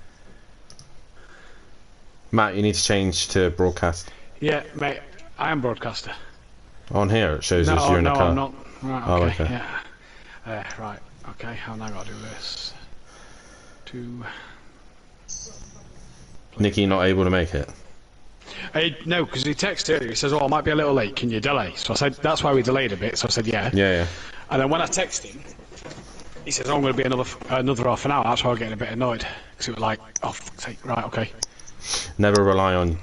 Matt, you need to change to broadcast. Yeah, mate, I am broadcaster. On here it shows us you're in a car. I'm not. Right, Oh, okay, okay. yeah. Right, okay, how now I gotta do this? Nicky not able to make it. No, because he texted earlier, he says, oh, I might be a little late, can you delay? So I said, that's why we delayed a bit, so I said, yeah. Yeah. And then when I texted him, he says, oh, I'm going to be another half an hour. That's why I'm getting a bit annoyed. Because it was like, oh, fuck's sake, right, okay. Never rely on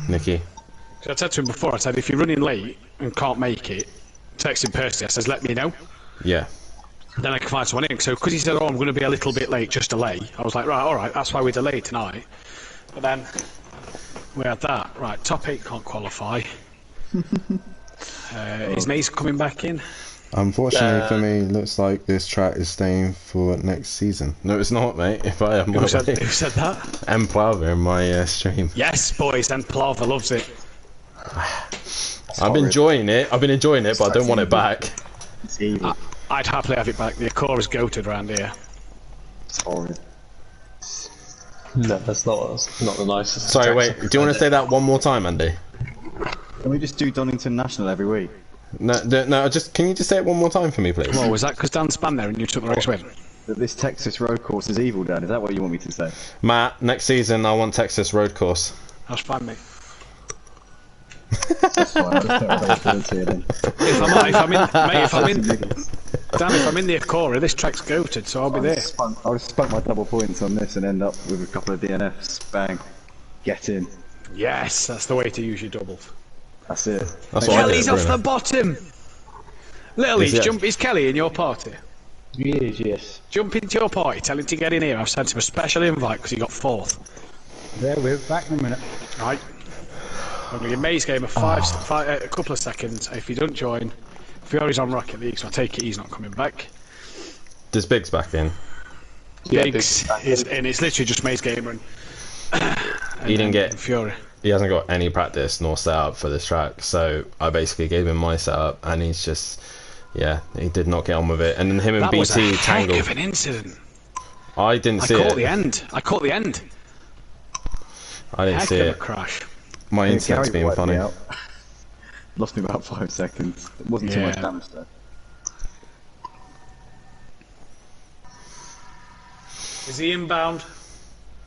Nicky. So I said to him before, I said, if you're running late and can't make it, text him personally. I says, let me know. Yeah. Then I can find someone in. So because he said, oh, I'm going to be a little bit late, just delay. I was like, right, all right, that's why we delayed tonight. But then we had that. Right, top 8 can't qualify. Is Mace coming back in? Unfortunately for me, looks like this track is staying for next season. No, it's not, mate. If I have my Who said that? M Plava in my stream. Yes, boys, and Plava loves it. I've been enjoying it, but I don't want it back. It's evil. I'd happily have it back. The Acora's goated around here. It's horrid. No, that's not the nicest. Sorry, wait. Do you want to say that one more time, Andy? Can we just do Donington National every week? No. Can you just say it one more time for me, please? Well, was that because Dan span there and you took the race win? That this Texas road course is evil, Dan. Is that what you want me to say? Matt, next season I want Texas road course. That's fine, mate. That's fine. I'll just take my influence here then. If I'm in the Acora, this track's goated, so I'll be there. I'll just spunk my double points on this and end up with a couple of DNFs. Bang. Get in. Yes, that's the way to use your doubles. That's it. That's what I did, Kelly's off Bruno. the bottom! Little, is Kelly in your party? He is, yes. Jump into your party, tell him to get in here. I've sent him a special invite because he got 4th. There, we're back in a minute. Right. I'm going to give May's game a couple of seconds. If he doesn't join, Fury's on Rocket League, so I take it he's not coming back. Does Biggs back in? Yeah, Biggs is in. It's literally just May's game and He didn't get. Fury. He hasn't got any practice nor setup for this track, so I basically gave him my setup, and he's just, yeah, he did not get on with it. And then him and That was a BT heck tangled. of an incident. I didn't see I caught it. the end. I didn't Heck see of a it. crash. My Yeah, internet's Gary being wiped me funny. out. Lost me about 5 seconds. It wasn't too much Yeah. damage though. Is he inbound?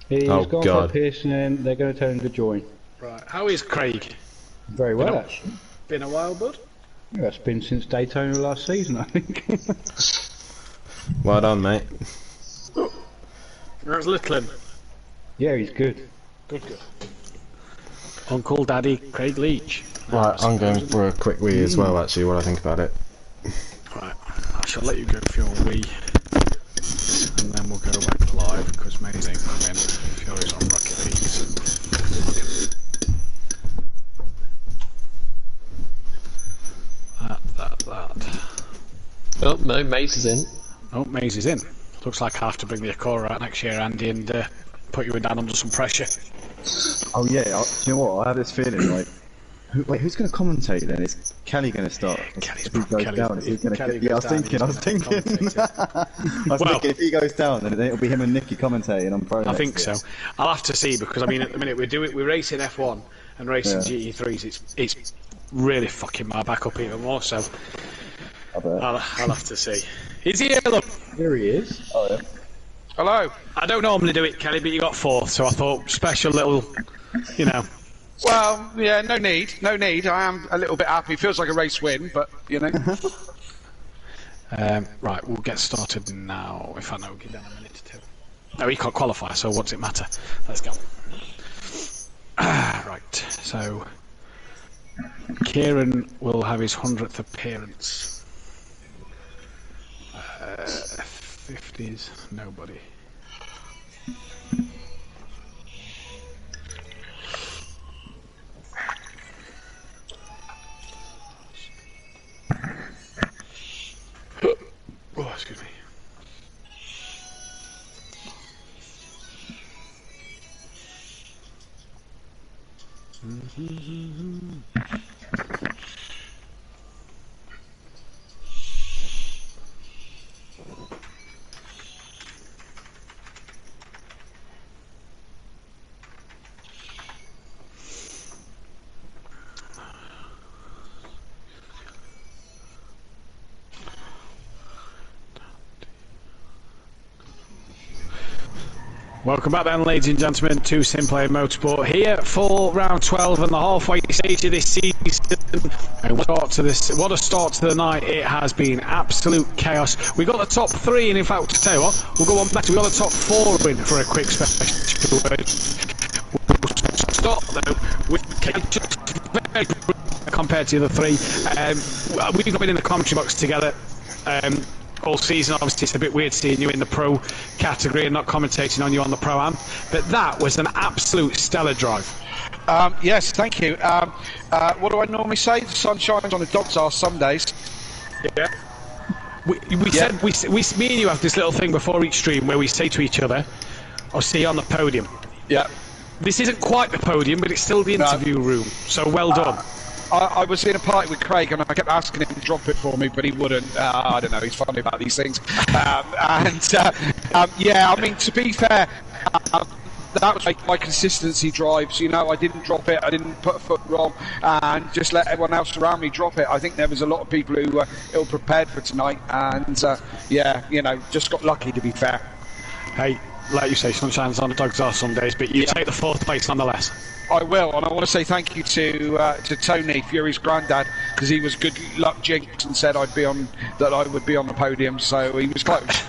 He's Oh, gone God. for Pearson and they're going to tell him to join. Right. How is Craig? Very well, actually. Been a while, bud? Yeah, it's been since Daytona last season, I think. Well done, mate. There's Littlin. Yeah, he's good. Good. Uncle Daddy Craig Leach. Right, I'm going for a quick wee as well, actually, what I think about it. Right, I shall let you go for your wee, and then we'll go back live, because May's ain't come in. Fury's on Rocket League. That. Oh, no, Mace is in. Oh, Maze is in. Looks like I have to bring the Acora out next year, Andy, and put you down under some pressure. Oh yeah, do you know what? I have this feeling like, who's going to commentate then? Is Kelly going to start? Kelly's If he goes Kelly- down, is he if going Kelly to? Yeah, I was goes down, thinking. I was he's gonna thinking. commentate I was Well- thinking if he goes down, then it'll be him and Nicky commentating on Pro. I next think year. so. I'll have to see, because I mean, at the minute we're racing F1 and racing Yeah. GT3s. It's really fucking my back up even more. So I bet. I'll have to see. Is he here? Look, Here he is. Oh yeah. Hello. I don't normally do it, Kelly, but you got fourth, so I thought special little, you know. Well, yeah, no need. I am a little bit happy. Feels like a race win, but you know. Right, we'll get started now. If I know, give down a minute or two. No, he can't qualify, so what does it matter? Let's go. Right, so Kieran will have his 100th appearance. 50s, nobody. Oh, excuse me. Welcome back then, ladies and gentlemen, to Simplay Motorsport, here for round 12 and the halfway stage of this season. And what a start to the night it has been. Absolute chaos. We got the top three, and in fact, to tell you what, we'll go on back to, we got the top four in for a quick special. We'll start though with very compared to the other three. We've not been in the commentary box together all season. Obviously it's a bit weird seeing you in the pro category and not commentating on you on the pro-am, but that was an absolute stellar drive. Yes, thank you. What do I normally say? The sun shines on the dog's arse some days. Yeah. We said me and you have this little thing before each stream where we say to each other, "I'll see you on the podium." Yeah. This isn't quite the podium, but it's still the interview room. So well done. I was in a party with Craig and I kept asking him to drop it for me, but he wouldn't. I don't know, he's funny about these things. Yeah, I mean, to be fair, that was my consistency drives. You know, I didn't drop it, I didn't put a foot wrong, and just let everyone else around me drop it. I think there was a lot of people who were ill prepared for tonight, and yeah, you know, just got lucky, to be fair. Hey, like you say, sun shines on the dog's arse some days, but you take the fourth place nonetheless. I will, and I want to say thank you to Tony, Fury's granddad, because he was good luck jinx and said I would be on the podium, so he was close,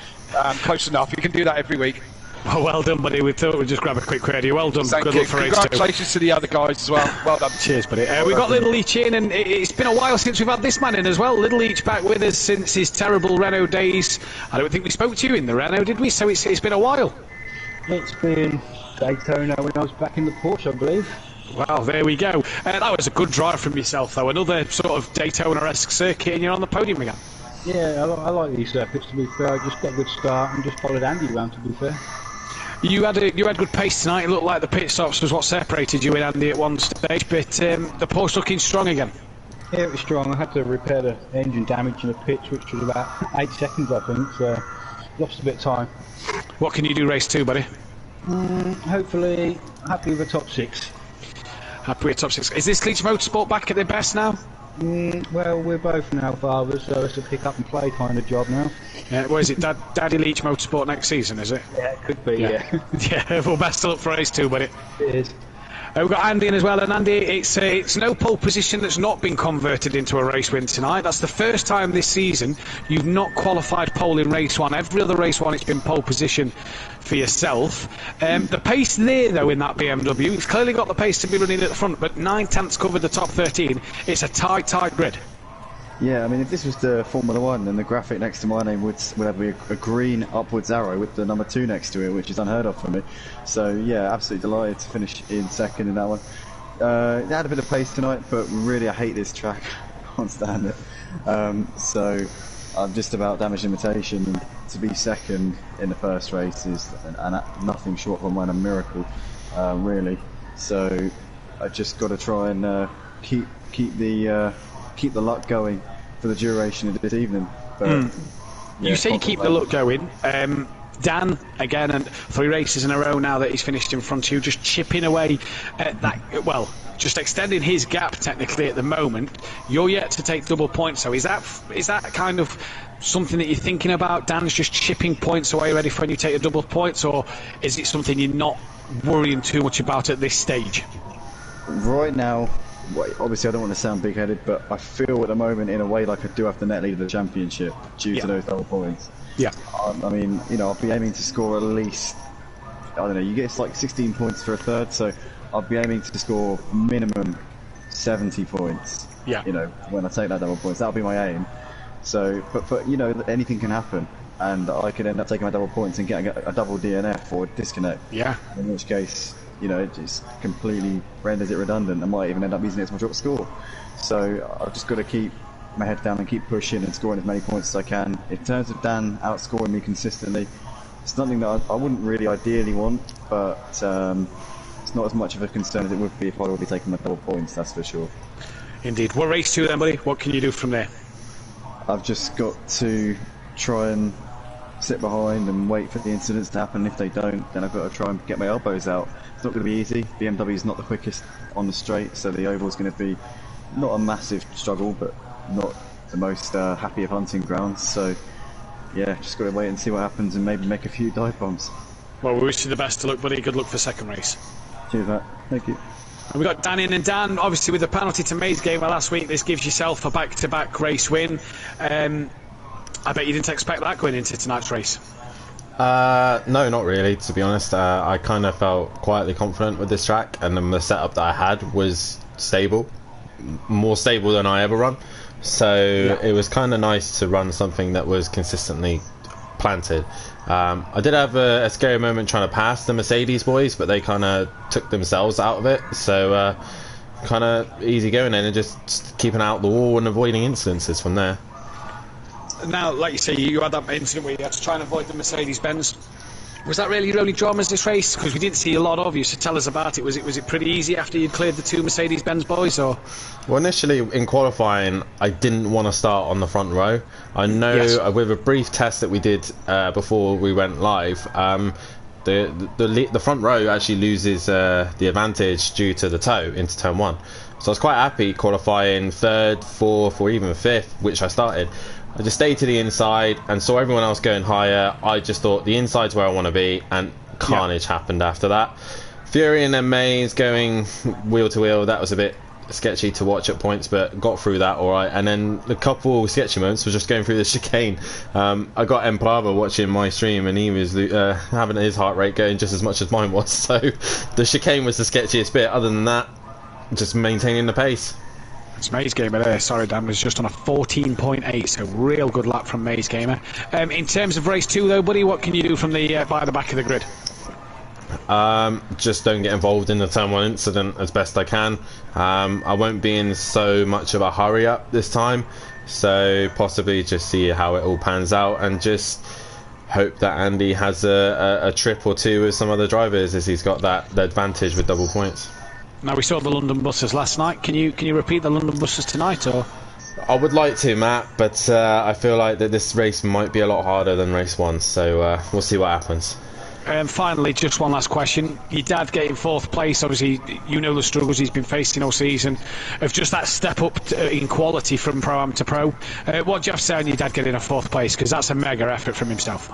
close enough. You can do that every week. Well done, buddy. We thought we'd just grab a quick credit. Well done. Thank Good you. luck for race two. Congratulations to the other guys as well. Well done. Cheers, buddy. We got Little Leach in, and it's been a while since we've had this man in as well. Little Leach back with us since his terrible Renault days. I don't think we spoke to you in the Renault, did we? So it's been a while. It's been Daytona when I was back in the Porsche, I believe. Well, there we go. That was a good drive from yourself, though. Another sort of Daytona-esque circuit, and you're on the podium again. Yeah, I like these circuits, to be fair. I just got a good start and just followed Andy around, to be fair. You had good pace tonight. It looked like the pit stops was what separated you and Andy at one stage, but the Porsche looking strong again. Yeah, it was strong. I had to repair the engine damage in the pits, which was about 8 seconds, I think, so lost a bit of time. What can you do race two, buddy? Hopefully, happy with the top 6. Happy with top 6. Is this Leach Motorsport back at their best now? Well, we're both now fathers, so it's a pick up and play kind of job now. Yeah, what is it, Daddy Leach Motorsport next season, is it? Yeah, it could be, yeah. Yeah, well, best of luck for race two, buddy. It is. We've got Andy in as well, and Andy, it's no pole position that's not been converted into a race win tonight. That's the first time this season you've not qualified pole in race one. Every other race one, it's been pole position for yourself. The pace there, though, in that BMW, it's clearly got the pace to be running at the front, but 9/10 covered the top 13. It's a tight grid. Yeah, I mean, if this was the Formula 1, then the graphic next to my name would have a green upwards arrow with the number 2 next to it, which is unheard of for me. So, yeah, absolutely delighted to finish in second in that one. It had a bit of pace tonight, but really I hate this track. I can't stand it. So, I'm just about damage limitation. And to be second in the first race is nothing short of a miracle, really. So, I just got to try and keep the luck going for the duration of this evening. But, yeah, you say keep the luck going. Dan, again, and 3 races in a row now that he's finished in front of you, just chipping away at that, well, just extending his gap technically at the moment. You're yet to take double points, so is that kind of something that you're thinking about? Dan's just chipping points away ready for when you take the double points, or is it something you're not worrying too much about at this stage? Right now, obviously I don't want to sound big-headed, but I feel at the moment in a way like I do have the net lead of the championship due to those double points. Yeah. I mean, you know, I'll be aiming to score at least, I don't know, you get like 16 points for a third, so I'll be aiming to score minimum 70 points. Yeah. You know, when I take that double points, that'll be my aim. So, but you know, anything can happen, and I could end up taking my double points and getting a double DNF or disconnect. Yeah. In which case, you know, it just completely renders it redundant. I might even end up using it as my drop score. So I've just got to keep my head down and keep pushing and scoring as many points as I can. In terms of Dan outscoring me consistently, it's something that I wouldn't really ideally want, but it's not as much of a concern as it would be if I'd already taken my double points, that's for sure. Indeed. Well, race 2 then, buddy. What can you do from there? I've just got to try and sit behind and wait for the incidents to happen. If they don't, then I've got to try and get my elbows out. It's not going to be easy. BMW is not the quickest on the straight, so the oval is going to be not a massive struggle, but not the most happy of hunting grounds. So yeah, just got to wait and see what happens and maybe make a few dive bombs. Well, we wish you the best of luck, buddy. Good luck for second race. Cheers, Matt. Thank you. And we've got Dan in, and Dan, obviously with the penalty to May's gamer last week, this gives yourself a back-to-back race win. I bet you didn't expect that going into tonight's race. No, not really, to be honest. I kind of felt quietly confident with this track, and then the setup that I had was stable, more stable than I ever run. So it was kind of nice to run something that was consistently planted. I did have a scary moment trying to pass the Mercedes boys, but they kind of took themselves out of it. So kind of easy going in and just keeping out the wall and avoiding incidences from there. Now, like you say, you had that incident where you had to try and avoid the Mercedes-Benz. Was that really your only dramas this race? Because we didn't see a lot of you, so tell us about it. Was it pretty easy after you'd cleared the 2 Mercedes-Benz boys, or? Well, initially in qualifying, I didn't want to start on the front row. I know with a brief test that we did before we went live, the front row actually loses the advantage due to the toe into turn 1. So I was quite happy qualifying 3rd, 4th, or even 5th, which I started. I just stayed to the inside and saw everyone else going higher. I just thought the inside's where I want to be, and carnage happened after that. Fury and then Mays going wheel to wheel, that was a bit sketchy to watch at points, but got through that alright. And then the couple sketchy moments was just going through the chicane. I got Emplava watching my stream, and he was having his heart rate going just as much as mine was. So the chicane was the sketchiest bit. Other than that, just maintaining the pace. It's May's Gamer there. Sorry, Dan was just on a 14.8, so real good lap from May's Gamer. In terms of race 2, though, buddy, what can you do from the by the back of the grid? Just don't get involved in the turn 1 incident as best I can. I won't be in so much of a hurry up this time, so possibly just see how it all pans out and just hope that Andy has a trip or two with some other drivers, as he's got that advantage with double points. Now, we saw the London buses last night. Can you repeat the London buses tonight, or? I would like to, Matt, but I feel like that this race might be a lot harder than race 1, so we'll see what happens. Finally, just one last question. Your dad getting 4th place, obviously you know the struggles he's been facing all season, of just that step up in quality from Pro-Am to Pro. What do you have to say on your dad getting a 4th place? Because that's a mega effort from himself.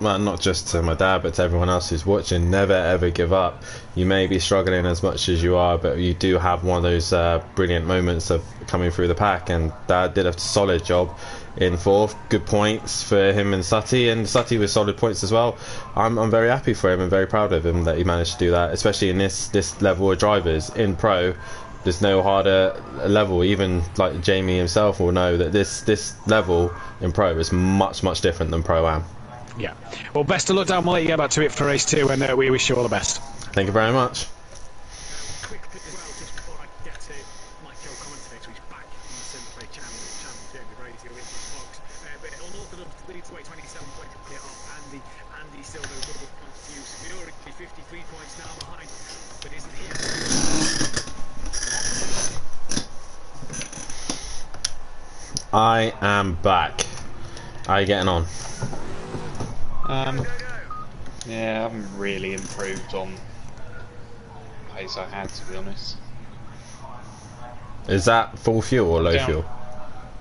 well, not just to my dad, but to everyone else who's watching, never ever give up. You may be struggling as much as you are, but you do have one of those brilliant moments of coming through the pack, and Dad did a solid job in fourth. Good points for him and Sutty, and Sutty with solid points as well. I'm very happy for him and very proud of him that he managed to do that, especially in this level of drivers. In Pro, there's no harder level. Even like Jamie himself will know that this level in Pro is much different than Pro-Am. Yeah. Well, best of luck, Dan. We'll let you get back to it for race 2, and we wish you all the best. Thank you very much. Quickly as well, just before I get to my co-commentator, who's back on the Simplay channel, Jamie Brady with the box. But unorthodox leads away 27 points clear off Andy. Andy still no double points to use. Fury 53 points now behind, but isn't here. I am back. How are you getting on? Yeah, I haven't really improved on pace I had, to be honest. Is that full fuel or low fuel?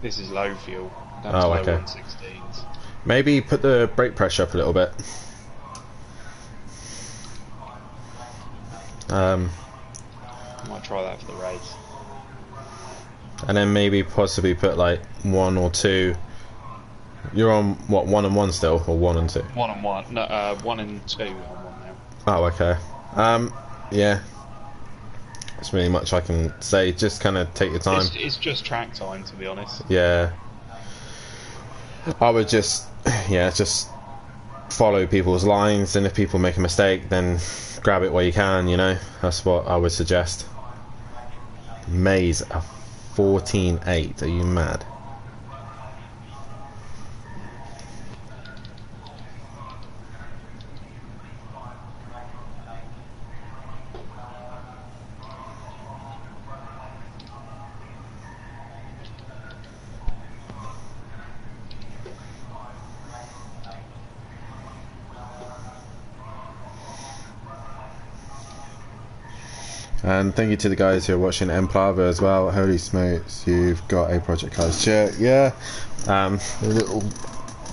This is low fuel. Down Oh, to low okay. 116s. Maybe put the brake pressure up a little bit. I might try that for the race. And then maybe possibly put like 1 or 2. You're on what, 1 and 1 still, or 1 and 2? 1 and 1. No, 1 and 2 on 1 now. Oh, okay. Yeah. That's really much I can say. Just kind of take your time. It's just track time, to be honest. Yeah. I would just follow people's lines, and if people make a mistake, then grab it where you can, you know. That's what I would suggest. Maze a 14.8. Are you mad? And thank you to the guys who are watching Emplava as well. Holy smokes, you've got a Project Cars chair. Yeah, a little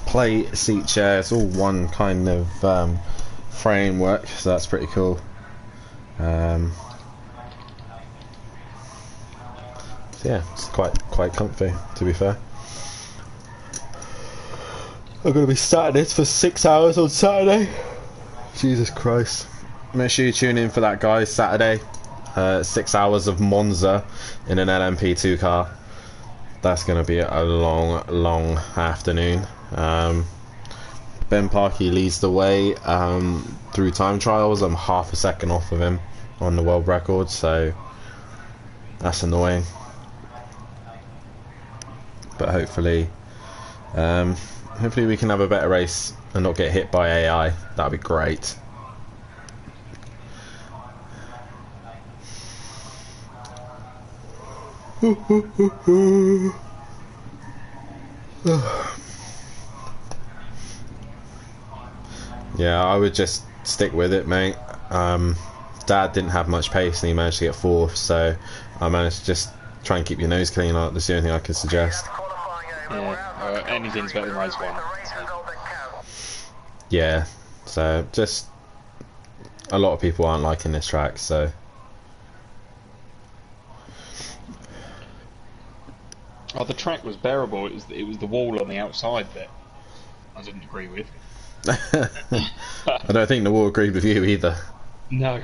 play seat chair. It's all one kind of framework, so that's pretty cool. So yeah, it's quite comfy, to be fair. I'm going to be sat in this for 6 hours on Saturday. Jesus Christ. Make sure you tune in for that, guys, Saturday. 6 hours of Monza in an LMP2 car. That's going to be a long afternoon. Ben Parkey leads the way through time trials. I'm half a second off of him on the world record, so that's annoying. But hopefully we can have a better race and not get hit by AI. That'd be great. Yeah, I would just stick with it, mate. Dad didn't have much pace and he managed to get fourth, so I managed to just try and keep your nose clean. That's the only thing I can suggest. Yeah, anything's better than race 1. Yeah, so just a lot of people aren't liking this track, so oh, the track was bearable. It was the wall on the outside that I didn't agree with. I don't think the wall agreed with you either. No.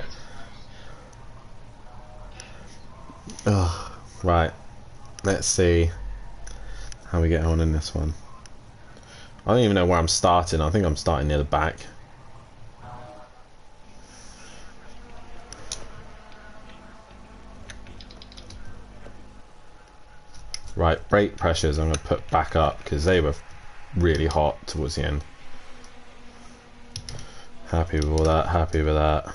Oh, right, let's see how we get on in this one. I don't even know where I'm starting. I think I'm starting near the back. Right, brake pressures I'm going to put back up because they were really hot towards the end. Happy with all that, happy with that.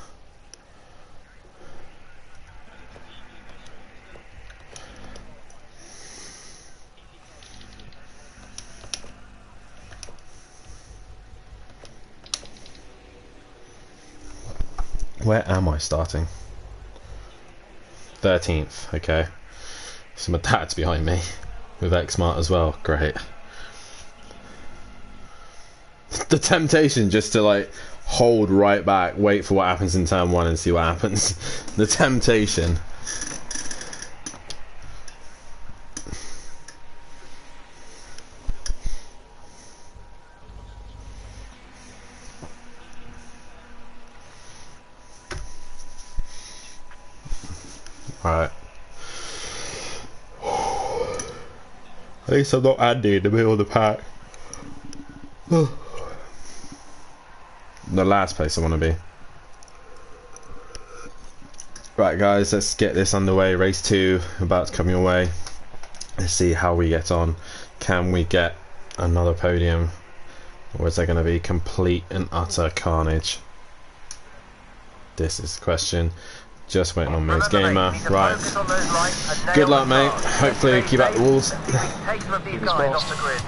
Where am I starting? 13th, okay. So my dad's behind me with X-Mart as well, great. The temptation just to like hold right back, wait for what happens in turn 1 and see what happens. The temptation. Alright. At least I'm not Andy in the middle of the pack. The last place I want to be. Right guys, let's get this underway. Race 2 about to come your way. Let's see how we get on. Can we get another podium, or is there going to be complete and utter carnage? This is the question. Just waiting on Maze Gamer. Right. Good luck, mate. Hopefully keep out the walls. Take some of these guys off the grid.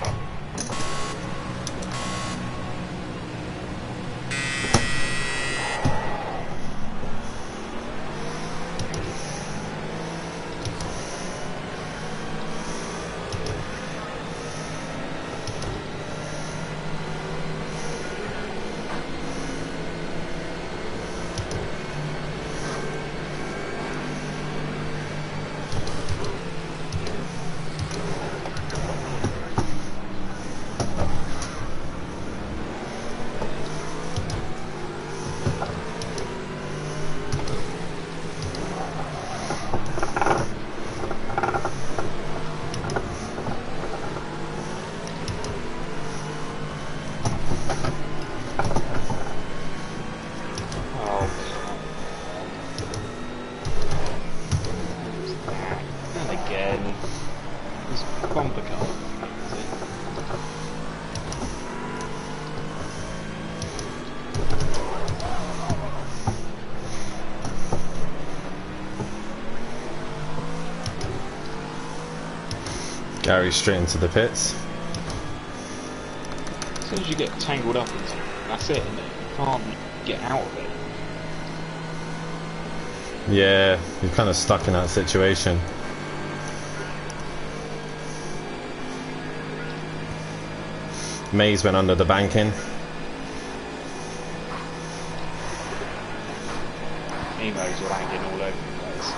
Gary straight into the pits. As soon as you get tangled up in something, that's it, isn't it? You can't get out of it. Yeah, you're kind of stuck in that situation. Maze went under the banking. Emo's landing all over the place.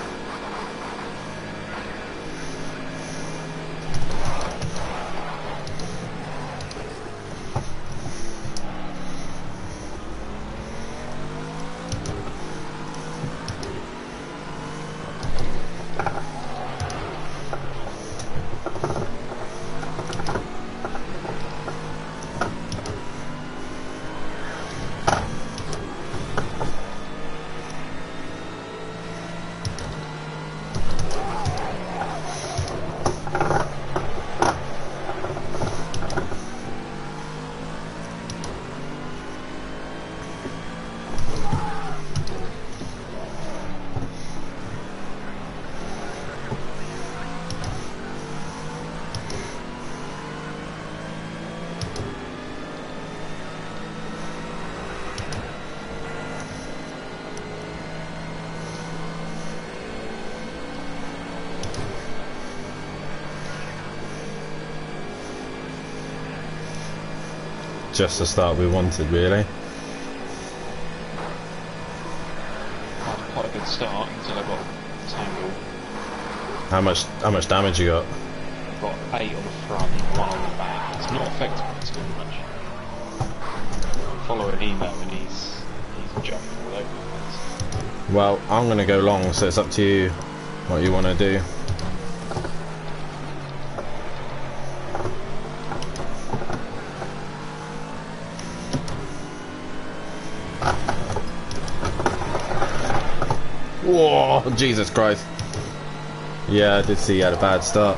Just the start we wanted, really. Had quite a good start until I got tangled. How much damage you got? I got 8 on the front, 1 on the back. It's not affected me too much. I'm following Emo and he's jumping all over the place. Well, I'm gonna go long, so it's up to you what you want to do. Whoa, Jesus Christ. Yeah, I did see you had a bad start.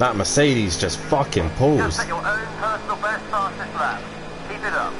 That Mercedes just fucking Just pulls. set your own personal best fastest lap. Keep it up.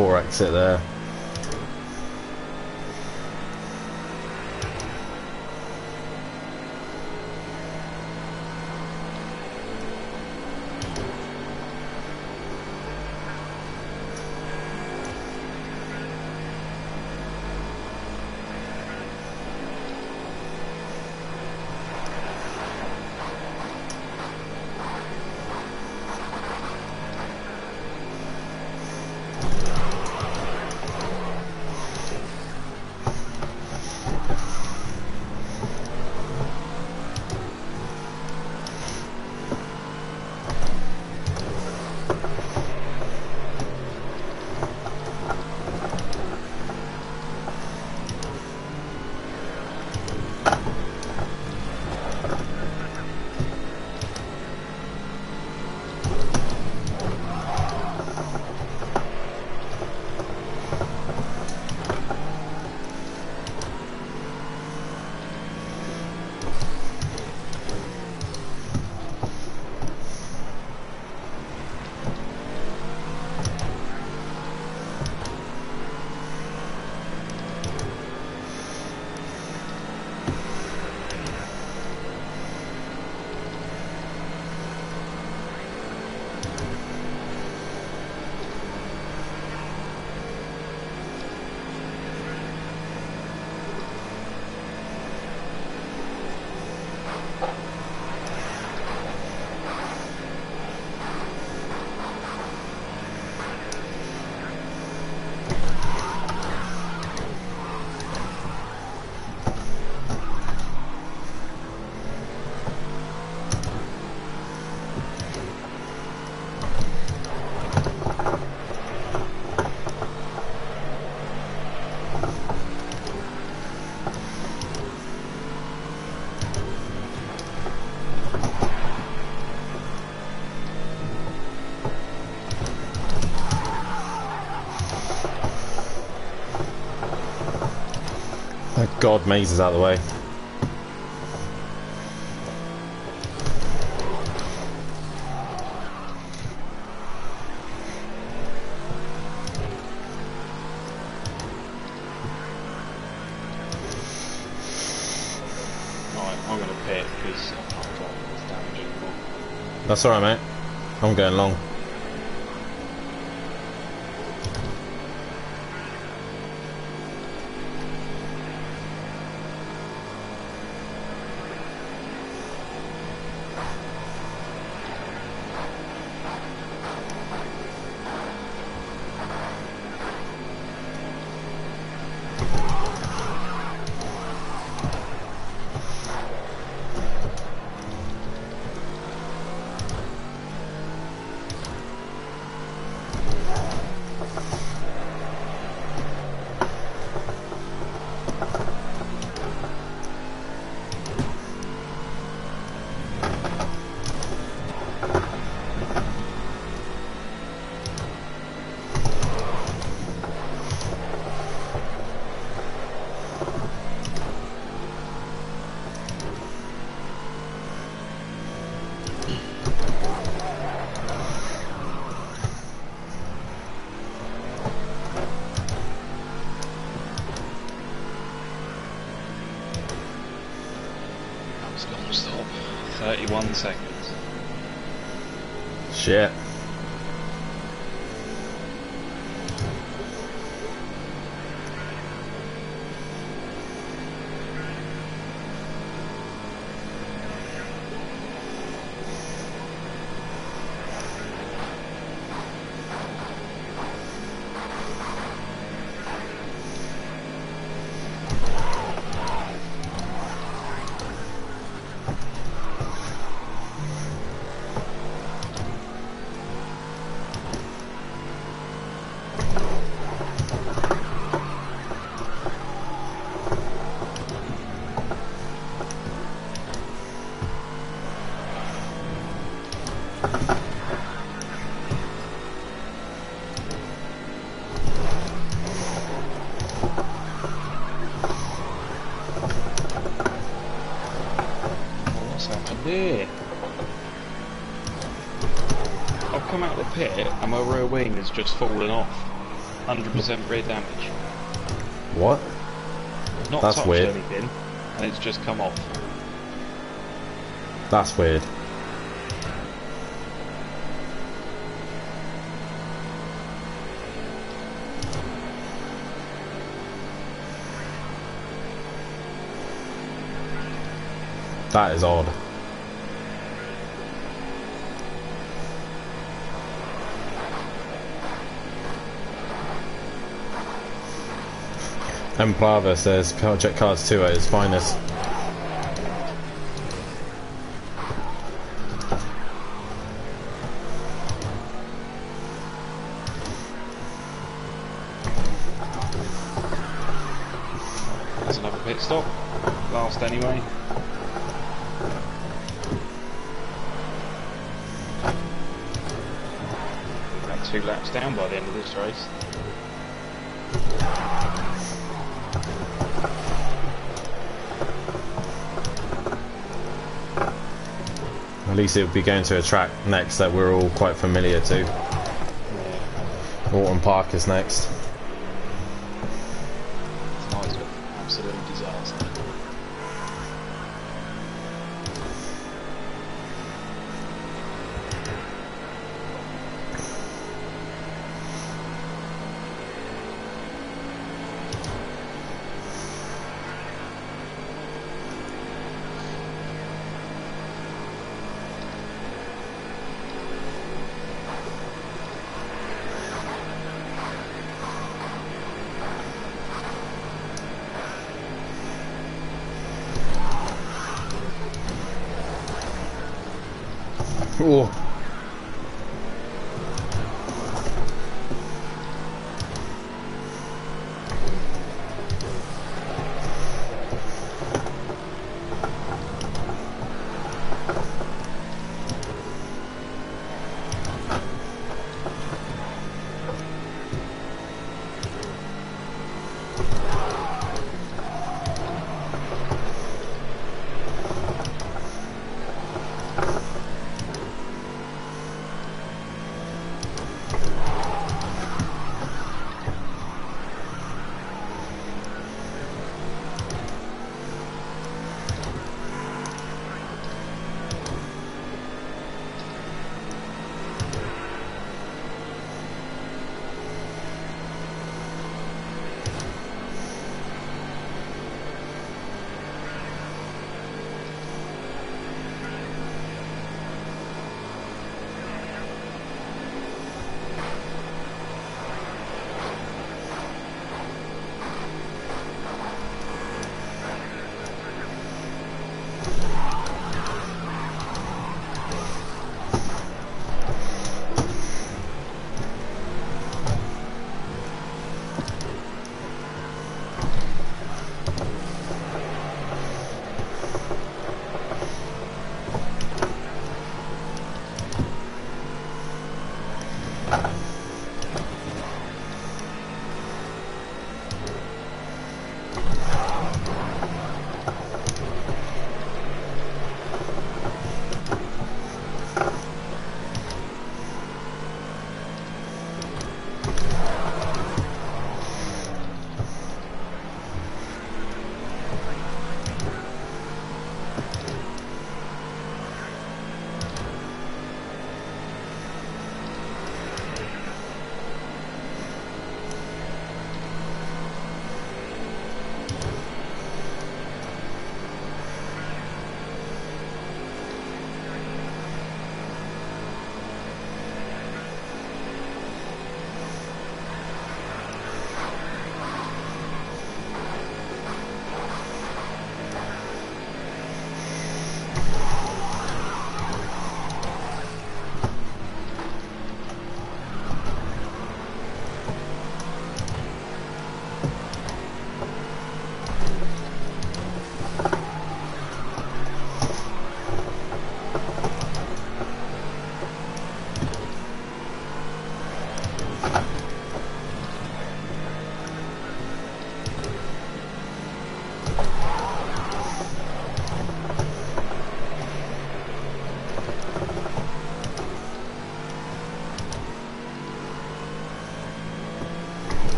Poor exit there. Thank God Maze is out of the way. Alright, I'm going to pit because I can't drive this damage anymore. That's alright, mate. I'm going long. Stop. 31 seconds. Shit. Here. I've come out of the pit and my rear wing has just fallen off. 100% rear damage. What? Not That's touched weird. anything, and it's just come off. That's weird. That is odd. M. Plava says Project Cars 2 at its finest. There's another pit stop. Last anyway. About 2 laps down by the end of this race. At least it would be going to a track next that we're all quite familiar to. Alton Park is next. Tonight's an absolute disaster. Oh.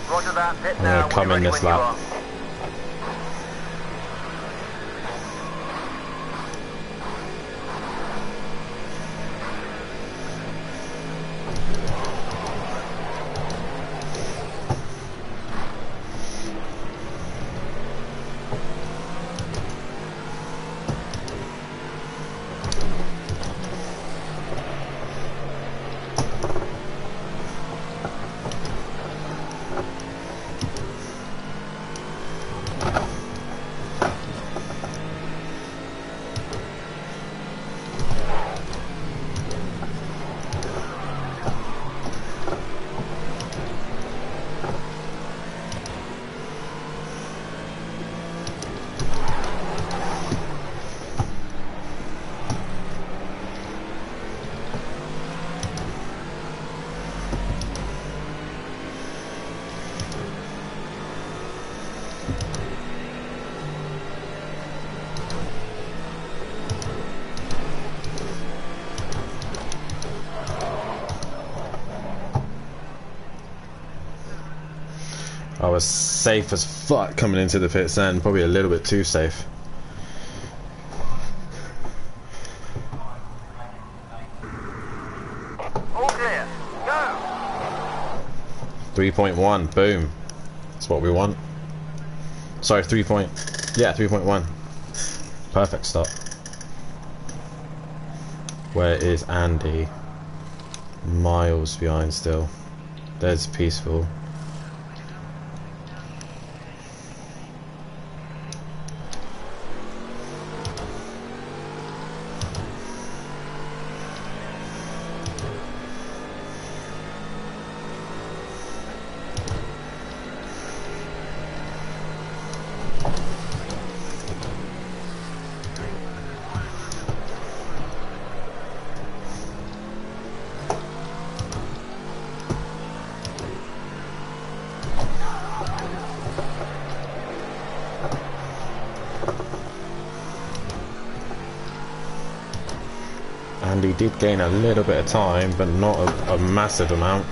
Roger that. Pit I'm now. going to come We'll in be this ready when you lap. are. I was safe as fuck coming into the pits then, probably a little bit too safe. All clear. Go. 3.1, boom. That's what we want. Sorry, 3.1. Perfect stop. Where is Andy? Miles behind still. There's Peaceful. Andy did gain a little bit of time, but not a massive amount.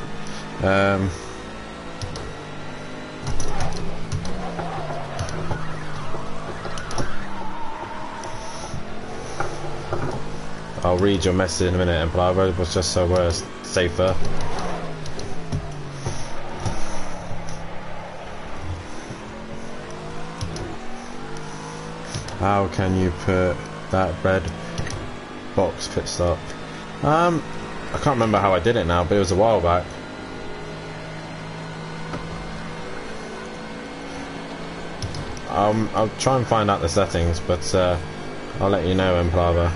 I'll read your message in a minute, and Bravo was just so safer. How can you put that red box pit stop? I can't remember how I did it now, but it was a while back. I'll try and find out the settings, but I'll let you know in Plava.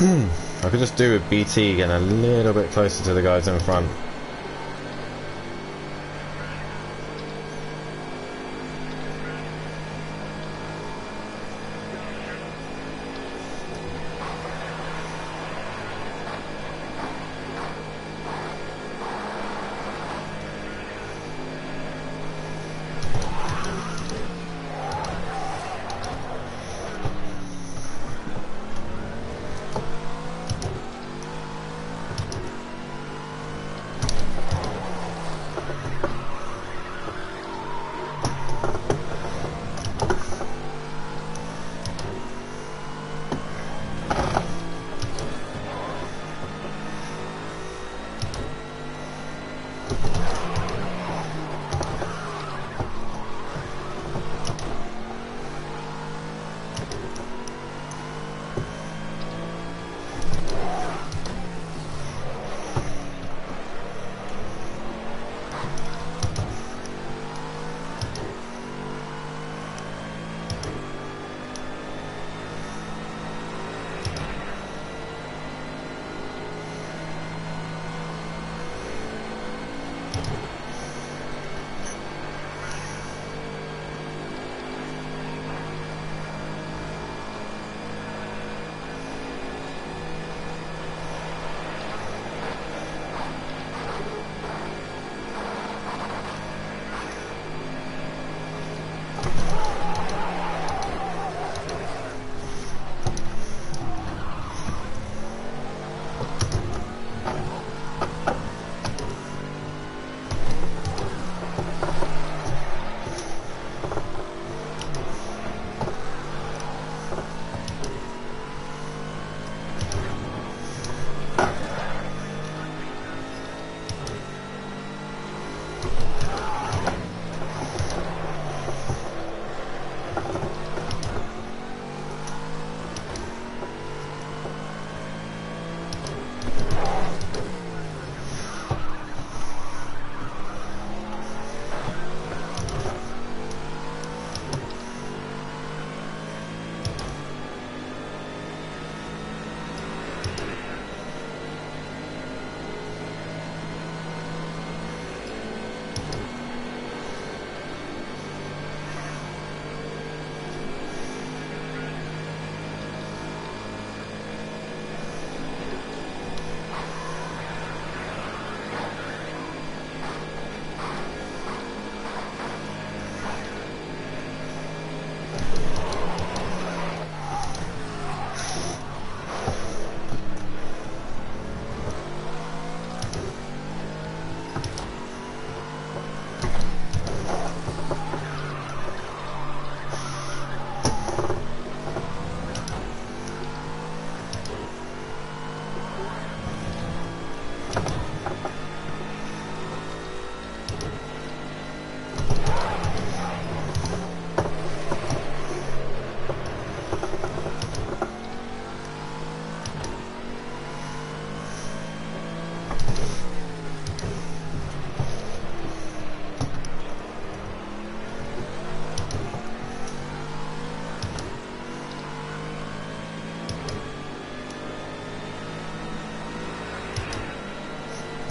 I could just do with BT getting a little bit closer to the guys in front.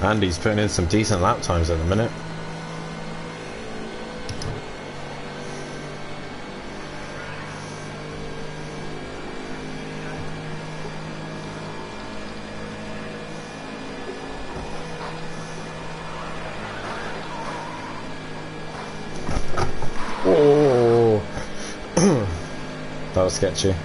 Andy's putting in some decent lap times at the minute. Oh, that was sketchy.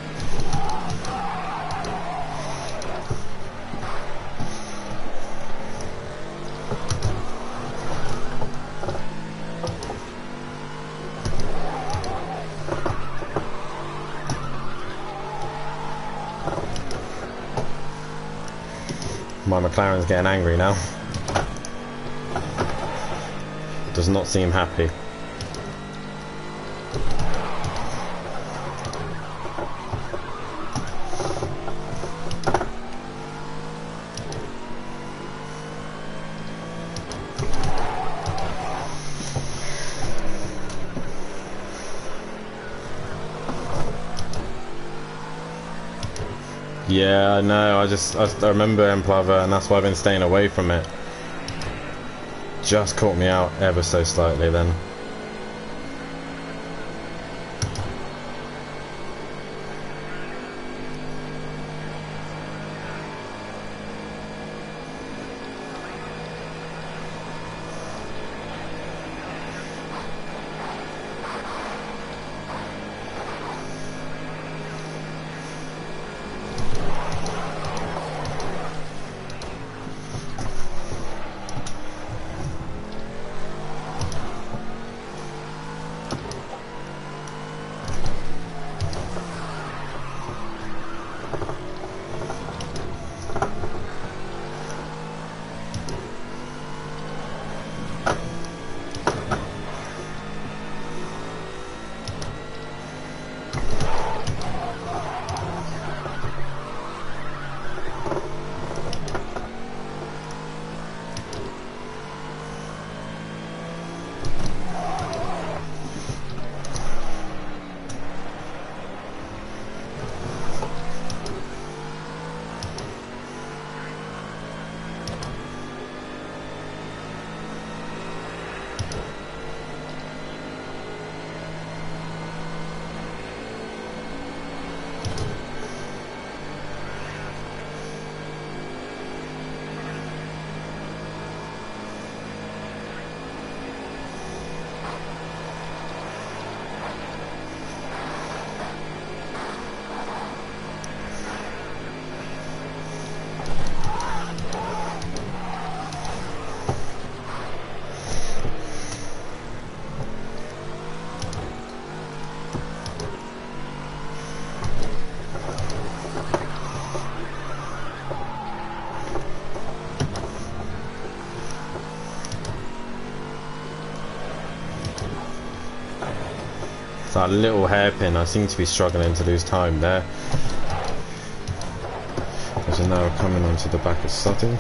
My McLaren's getting angry now. Does not seem happy. Yeah, I know. I remember Emplava, and that's why I've been staying away from it. Just caught me out ever so slightly then. That little hairpin, I seem to be struggling to lose time there. As we're now coming onto the back of Sutton.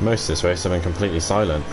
Most of this race have been completely silent.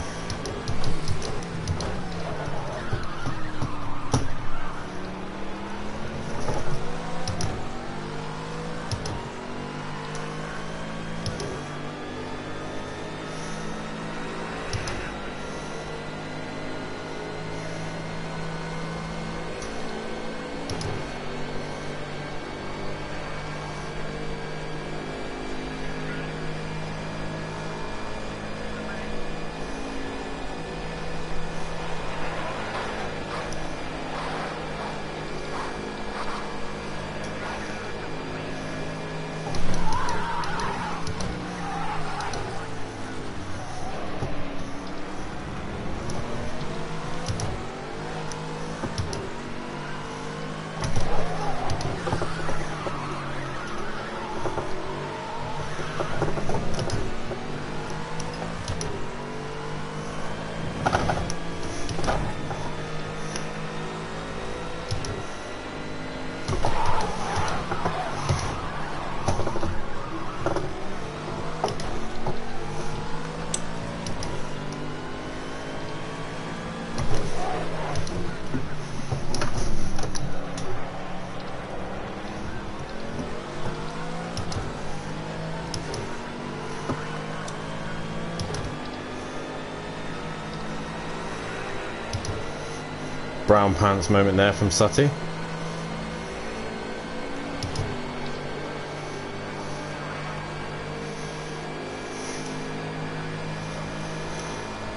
Brown pants moment there from Sutty.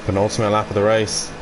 Penultimate lap of the race.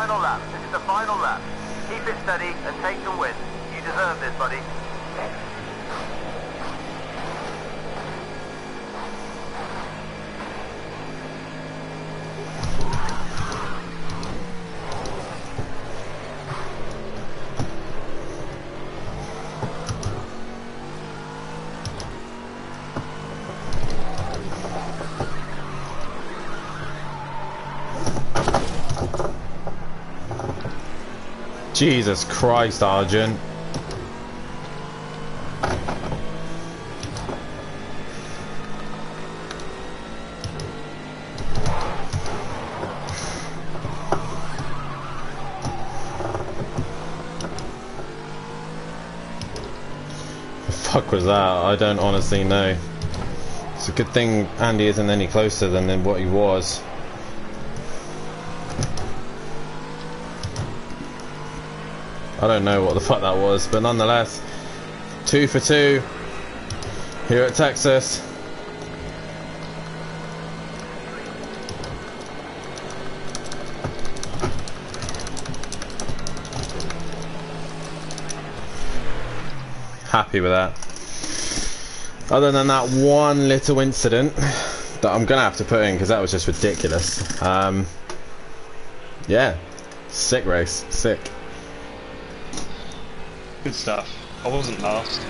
final lap. This is the final lap. Keep it steady and take the win. You deserve this, buddy. Jesus Christ, Arjun. The fuck was that? I don't honestly know. It's a good thing Andy isn't any closer than what he was. I don't know what the fuck that was, but nonetheless, 2 for 2 here at Texas. Happy with that. Other than that one little incident that I'm gonna have to put in because that was just ridiculous. Yeah, sick race, sick. Good stuff. I wasn't last.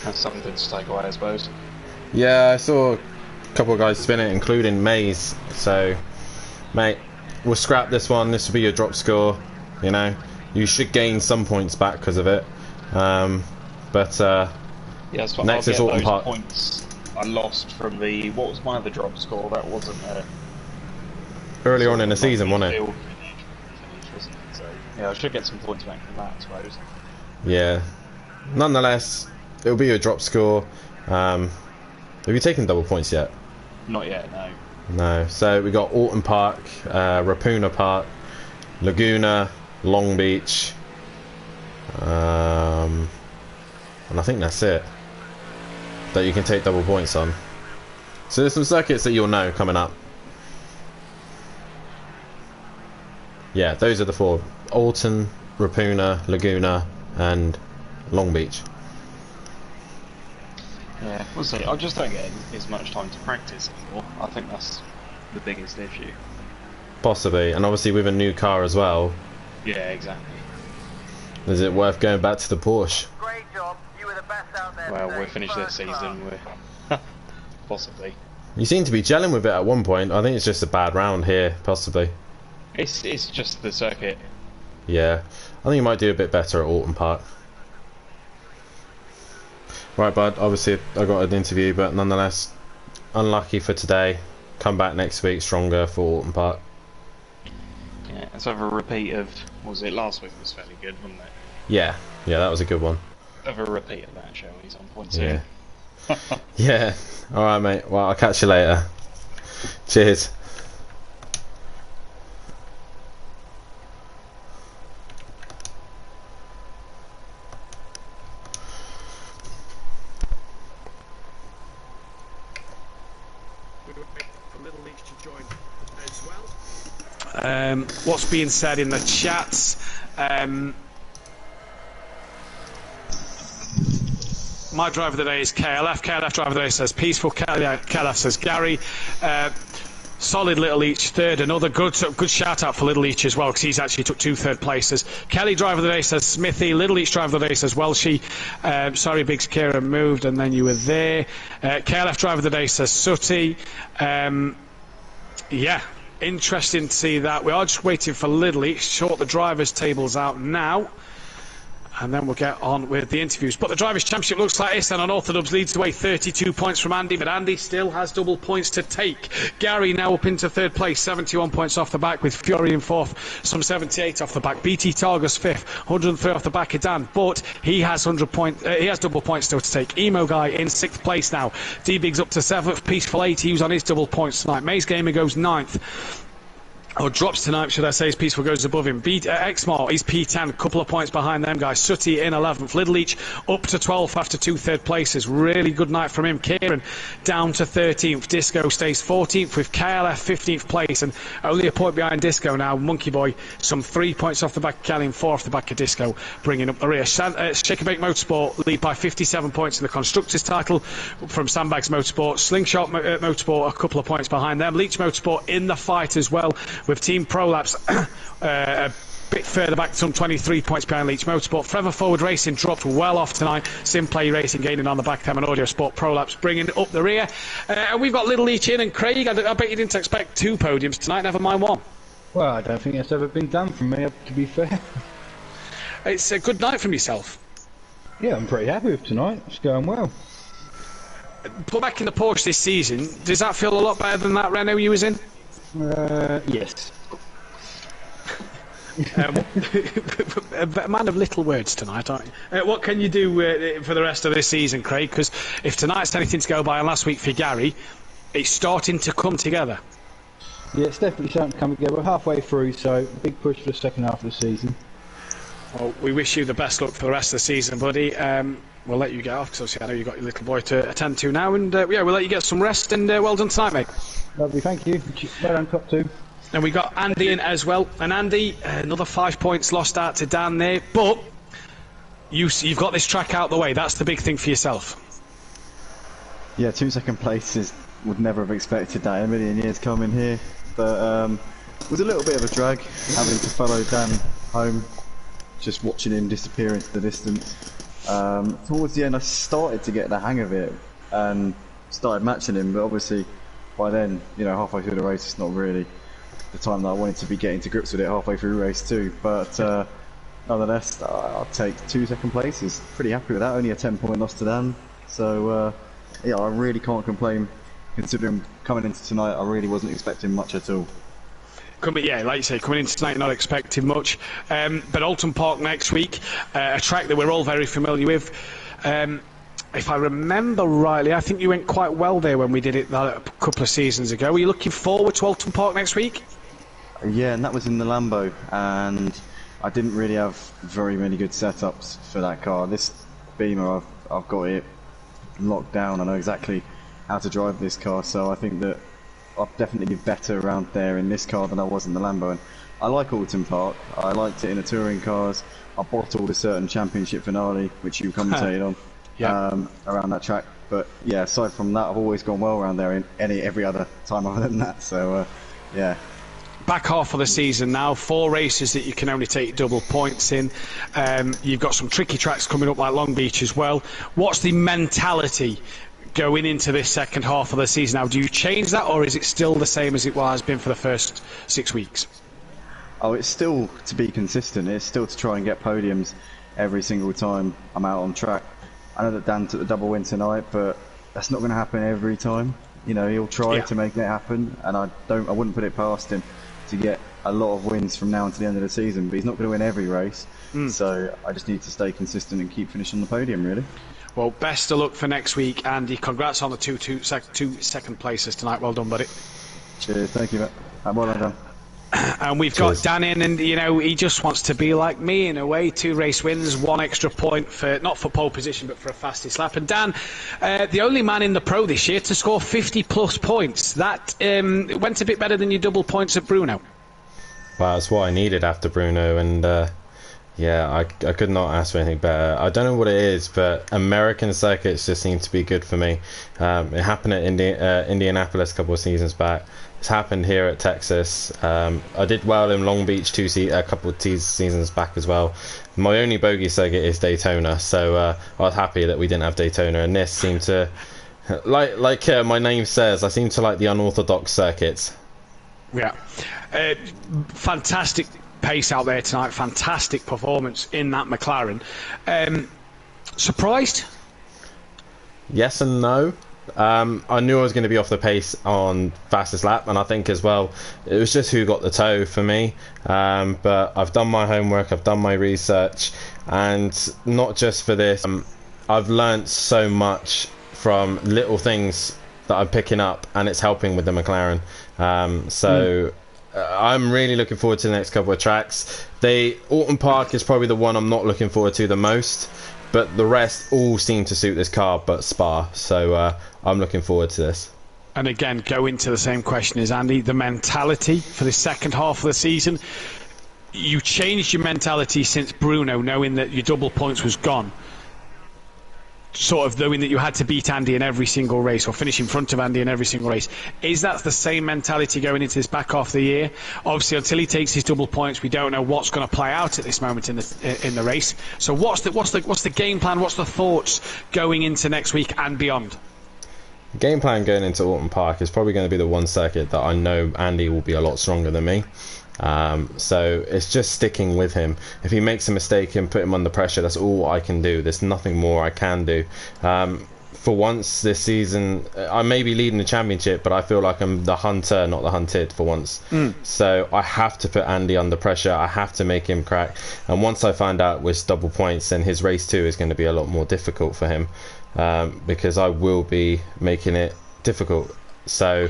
That's something to take away, I suppose. Yeah, I saw a couple of guys spin it, including Maze. So, mate, we'll scrap this one. This will be your drop score. You know, you should gain some points back because of it. But yeah, so next I'll is get Alton those Park. points I lost from the... What was my other drop score? That wasn't... Earlier on in the season, wasn't it? Finish, wasn't it? So, yeah, I should get some points back from that, I suppose. Yeah. Nonetheless, it'll be your drop score. Have you taken double points yet? Not yet, no. No. So we got Alton Park, Rapuna Park, Laguna, Long Beach, and I think that's it that you can take double points on. So there's some circuits that you'll know coming up. Yeah, those are the 4: Alton, Rapuna, Laguna, and Long Beach. Yeah, we'll see. I just don't get as much time to practice anymore. I think that's the biggest issue. Possibly, and obviously with a new car as well. Yeah, exactly. Is it worth going back to the Porsche? Great job. You were the best out there. Well, today. we'll finish this First class. season with... possibly. You seem to be gelling with it at one point. I think it's just a bad round here, possibly. It's just the circuit. Yeah, I think you might do a bit better at Alton Park. Right, bud, obviously I got an interview, but nonetheless, unlucky for today. Come back next week stronger for Alton Park. Yeah, let's have a repeat of... What was it? Last week was fairly good, wasn't it? Yeah, that was a good one. Have a repeat of that, shall we? He's on point 2. Yeah. Yeah, alright mate, well I'll catch you later. Cheers. What's being said in the chats? My driver of the day is KLF. KLF driver of the day says peaceful. KLF says Gary. Solid Little Leach third. Another good shout out for Little Leach as well, because he's actually took 2 third places. Kelly driver of the day says Smithy. Little Leach driver of the day says Welshie. Sorry, Biggs Kieran moved and then you were there. KLF driver of the day says Sooty. Yeah, interesting to see that. We are just waiting for Little Leach. Sort the drivers' tables out now, and then we'll get on with the interviews. But the Drivers' Championship looks like this, and on Orthodubs leads the way, 32 points from Andy, but Andy still has double points to take. Gary now up into third place, 71 points off the back, with Fury in fourth, some 78 off the back. BT Targus fifth, 103 off the back of Dan, but he has he has double points still to take. Emo Guy in sixth place now. D-Big's up to seventh, Peaceful 8, he was on his double points tonight. Maze Gamer goes ninth. or drops tonight, should I say, as Peaceful goes above him. Exmore, he's P10, a couple of points behind them guys. Sutty in 11th, Little Leach up to 12th after 2 third places. Really good night from him. Kieran down to 13th, Disco stays 14th with KLF 15th place, and only a point behind Disco now. Monkey Boy some 3 points off the back of Kelly and 4 off the back of Disco, bringing up the rear. Shake and Bake Motorsport lead by 57 points in the Constructors title from Sandbags Motorsport. Slingshot Motorsport a couple of points behind them. Leach Motorsport in the fight as well, with Team Prolapse a bit further back, some 23 points behind Leach Motorsport. Forever Forward Racing dropped well off tonight. Simplay Racing gaining on the back of them, and Audio Sport Prolapse bringing up the rear. And we've got Little Leach in, and Craig, I bet you didn't expect 2 podiums tonight, never mind 1. Well, I don't think that's ever been done from me, to be fair. It's a good night from yourself. Yeah, I'm pretty happy with tonight. It's going well. Put back in the Porsche this season, does that feel a lot better than that Renault you was in? Yes. A man of little words tonight, aren't you? What can you do for the rest of this season, Craig? Because if tonight's anything to go by, and last week for Gary, it's starting to come together. Yeah, it's definitely starting to come together. We're halfway through, so big push for the second half of the season. Well, we wish you the best luck for the rest of the season, buddy. We'll let you get off, because I know you've got your little boy to attend to now, and yeah, we'll let you get some rest, and well done tonight, mate. Lovely, thank you. Well done, top 2. And we got Andy in as well. And Andy, another 5 points lost out to Dan there. But you've got this track out the way. That's the big thing for yourself. Yeah, 2 second places. Would never have expected that in a million years coming here. But it was a little bit of a drag having to follow Dan home, just watching him disappear into the distance. Towards the end, I started to get the hang of it and started matching him. But obviously, by then, you know, halfway through the race, it's not really the time that I wanted to be getting to grips with it halfway through race 2, but nonetheless, I'll take 2 second places. Pretty happy with that. Only a 10-point loss to Dan, so yeah, I really can't complain. Considering coming into tonight, I really wasn't expecting much at all. Yeah, like you say, coming into tonight, not expecting much. But Alton Park next week, a track that we're all very familiar with. If I remember rightly, I think you went quite well there when we did it a couple of seasons ago. Are you looking forward to Alton Park next week? Yeah, and that was in the Lambo, and I didn't really have very many good setups for that car. This Beamer, I've got it locked down. I know exactly how to drive this car, so I think that I'll definitely be better around there in this car than I was in the Lambo. And I like Alton Park. I liked it in the touring cars. I bottled a certain championship finale, which you commentated on, around that track. But yeah, aside from that, I've always gone well around there in every other time other than that. So yeah. Back half of the season now, 4 races that you can only take double points in. You've got some tricky tracks coming up like Long Beach as well. What's the mentality going into this second half of the season now? Do you change that, or is it still the same as it has been for the first 6 weeks? Oh, it's still to be consistent. It's still to try and get podiums every single time I'm out on track. I know that Dan took the double win tonight, but that's not going to happen every time. You know, he'll try to make it happen, and I wouldn't put it past him to get a lot of wins from now until the end of the season, but he's not going to win every race. So I just need to stay consistent and keep finishing on the podium, really. Well, best of luck for next week, Andy. Congrats on the two second places tonight. Well done, buddy. Cheers, thank you, mate. Well done, Dan. And we've got Dan in, and you know, he just wants to be like me in a way. 2 race wins, 1 extra point for not for pole position but for a fastest lap. And Dan, the only man in the pro this year to score 50 plus points. That went a bit better than your double points at Bruno. Well, that's what I needed after Bruno, and yeah, I could not ask for anything better. I don't know what it is, but American circuits just seem to be good for me. It happened at Indianapolis a couple of seasons back. It's happened here at Texas. I did well in Long Beach a couple of seasons back as well. My only bogey circuit is Daytona, so I was happy that we didn't have Daytona, and this seemed to, like my name says, I seem to like the unorthodox circuits. Yeah, fantastic pace out there tonight. Fantastic performance in that McLaren. Surprised? Yes and no. I knew I was going to be off the pace on fastest lap, and I think as well it was just who got the toe for me. But I've done my homework, I've done my research, and not just for this, I've learnt so much from little things that I'm picking up, and it's helping with the McLaren. I'm really looking forward to the next couple of tracks. Alton Park is probably the one I'm not looking forward to the most, but the rest all seem to suit this car but Spa, so I'm looking forward to this. And again, go into the same question as Andy, the mentality for the second half of the season. You changed your mentality since Bruno, knowing that your double points was gone. Sort of knowing that you had to beat Andy in every single race, or finish in front of Andy in every single race. Is that the same mentality going into this back half of the year? Obviously, until he takes his double points, we don't know what's going to play out at this moment in the race. So what's the game plan? What's the thoughts going into next week and beyond? Game plan going into Alton Park is probably going to be the one circuit that I know Andy will be a lot stronger than me. So it's just sticking with him. If he makes a mistake and put him under pressure, that's all I can do. There's nothing more I can do. For once this season, I may be leading the championship, but I feel like I'm the hunter, not the hunted for once. So I have to put Andy under pressure. I have to make him crack. And once I find out which double points, then his race 2 is going to be a lot more difficult for him, because I will be making it difficult. So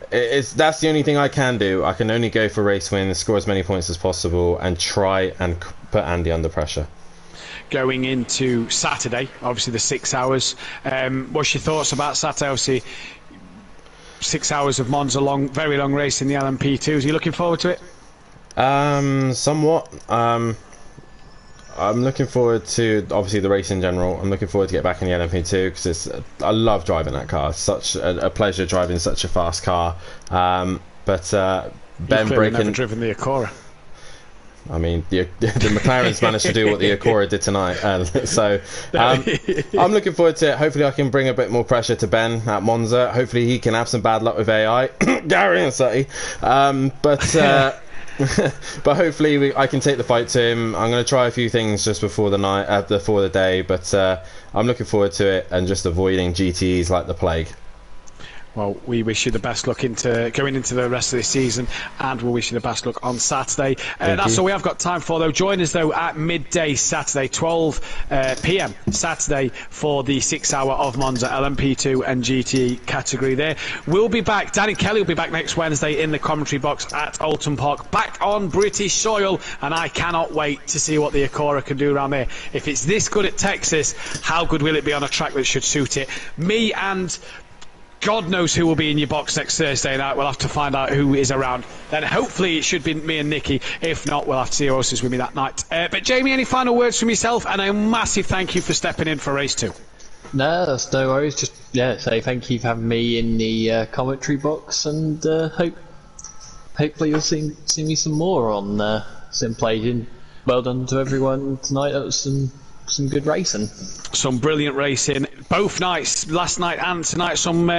that's the only thing I can do. I can only go for race wins, score as many points as possible, and try and put Andy under pressure. Going into Saturday, obviously the 6 hours. What's your thoughts about Saturday? Obviously, 6 hours of Monza, very long race in the LMP2s. Are you looking forward to it? Somewhat. I'm looking forward to, obviously, the race in general. I'm looking forward to get back in the LMP2 because I love driving that car. It's such a pleasure driving such a fast car. Ben breaking. Never driven the Acura. I mean, the McLaren's managed to do what the Acura did tonight, so I'm looking forward to it. Hopefully, I can bring a bit more pressure to Ben at Monza. Hopefully, he can have some bad luck with AI, Gary and Sutty. But hopefully I can take the fight to him. I'm going to try a few things just before the day, but I'm looking forward to it and just avoiding GTEs like the plague. Well, we wish you the best luck going into the rest of this season, and we'll wish you the best luck on Saturday. That's all we have got time for, though. Join us, though, at midday Saturday, 12 p.m. Saturday for the 6 hour of Monza LMP2 and GT category there. We'll be back. Danny Kelly will be back next Wednesday in the commentary box at Alton Park, back on British soil, and I cannot wait to see what the Acura can do around there. If it's this good at Texas, how good will it be on a track that should suit it? Me and God knows who will be in your box next Thursday night. We'll have to find out who is around. Then hopefully it should be me and Nikki. If not, we'll have to see who else is with me that night. But Jamie, any final words from yourself? And a massive thank you for stepping in for race 2. No, that's no worries. Just say thank you for having me in the commentary box, and hopefully you'll see me some more on Simplay. Well done to everyone tonight. That was some good racing. Some brilliant racing both nights, last night and tonight. Some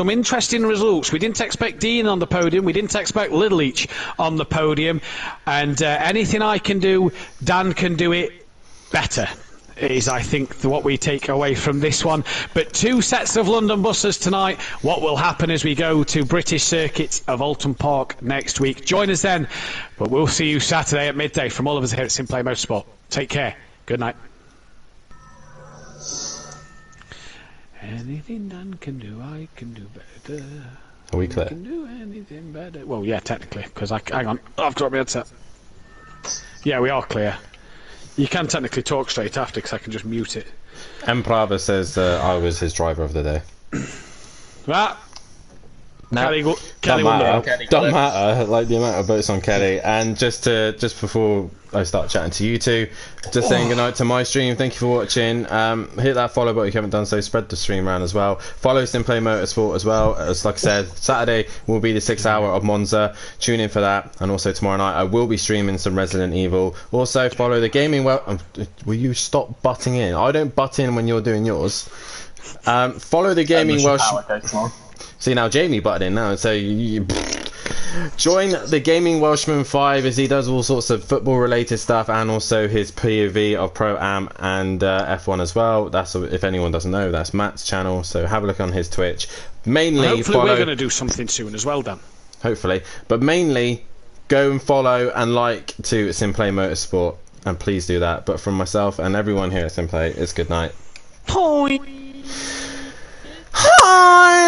interesting results. We didn't expect Dean on the podium, we didn't expect Little Each on the podium, and anything I can do, Dan can do it better, is I think what we take away from this one. But 2 sets of London buses tonight. What will happen as we go to British circuits of Alton Park next week? Join us then, but we'll see you Saturday at midday. From all of us here at Simplay Motorsport, take care, good night. Anything Dan can do, I can do better. Are we clear? I can do anything better. Well, yeah, technically, because hang on, I've dropped my headset. Yeah, we are clear. You can technically talk straight after, because I can just mute it. M. Prava says I was his driver of the day. Right. No. Kelly Don't matter, like the amount of votes on Kelly. And just before I start chatting to you two, just saying goodnight to my stream. Thank you for watching. Hit that follow button if you haven't done so. Spread the stream around as well. Follow Simplay Motorsport as well. As like I said, Saturday will be the 6 hour of Monza. Tune in for that. And also tomorrow night I will be streaming some Resident Evil. Also follow the gaming. Will you stop butting in? I don't butt in when you're doing yours. Follow the gaming Welsh. See, now Jamie butted in now, so you join the Gaming Welshman 5 as he does all sorts of football related stuff, and also his POV of Pro-Am and F1 as well. That's, if anyone doesn't know, that's Matt's channel, so have a look on his Twitch. Mainly hopefully we're going to do something soon as well, Dan. Hopefully, but mainly go and follow and like to Simplay Motorsport, and please do that. But from myself and everyone here at Simplay, it's good night. Hi. Hi.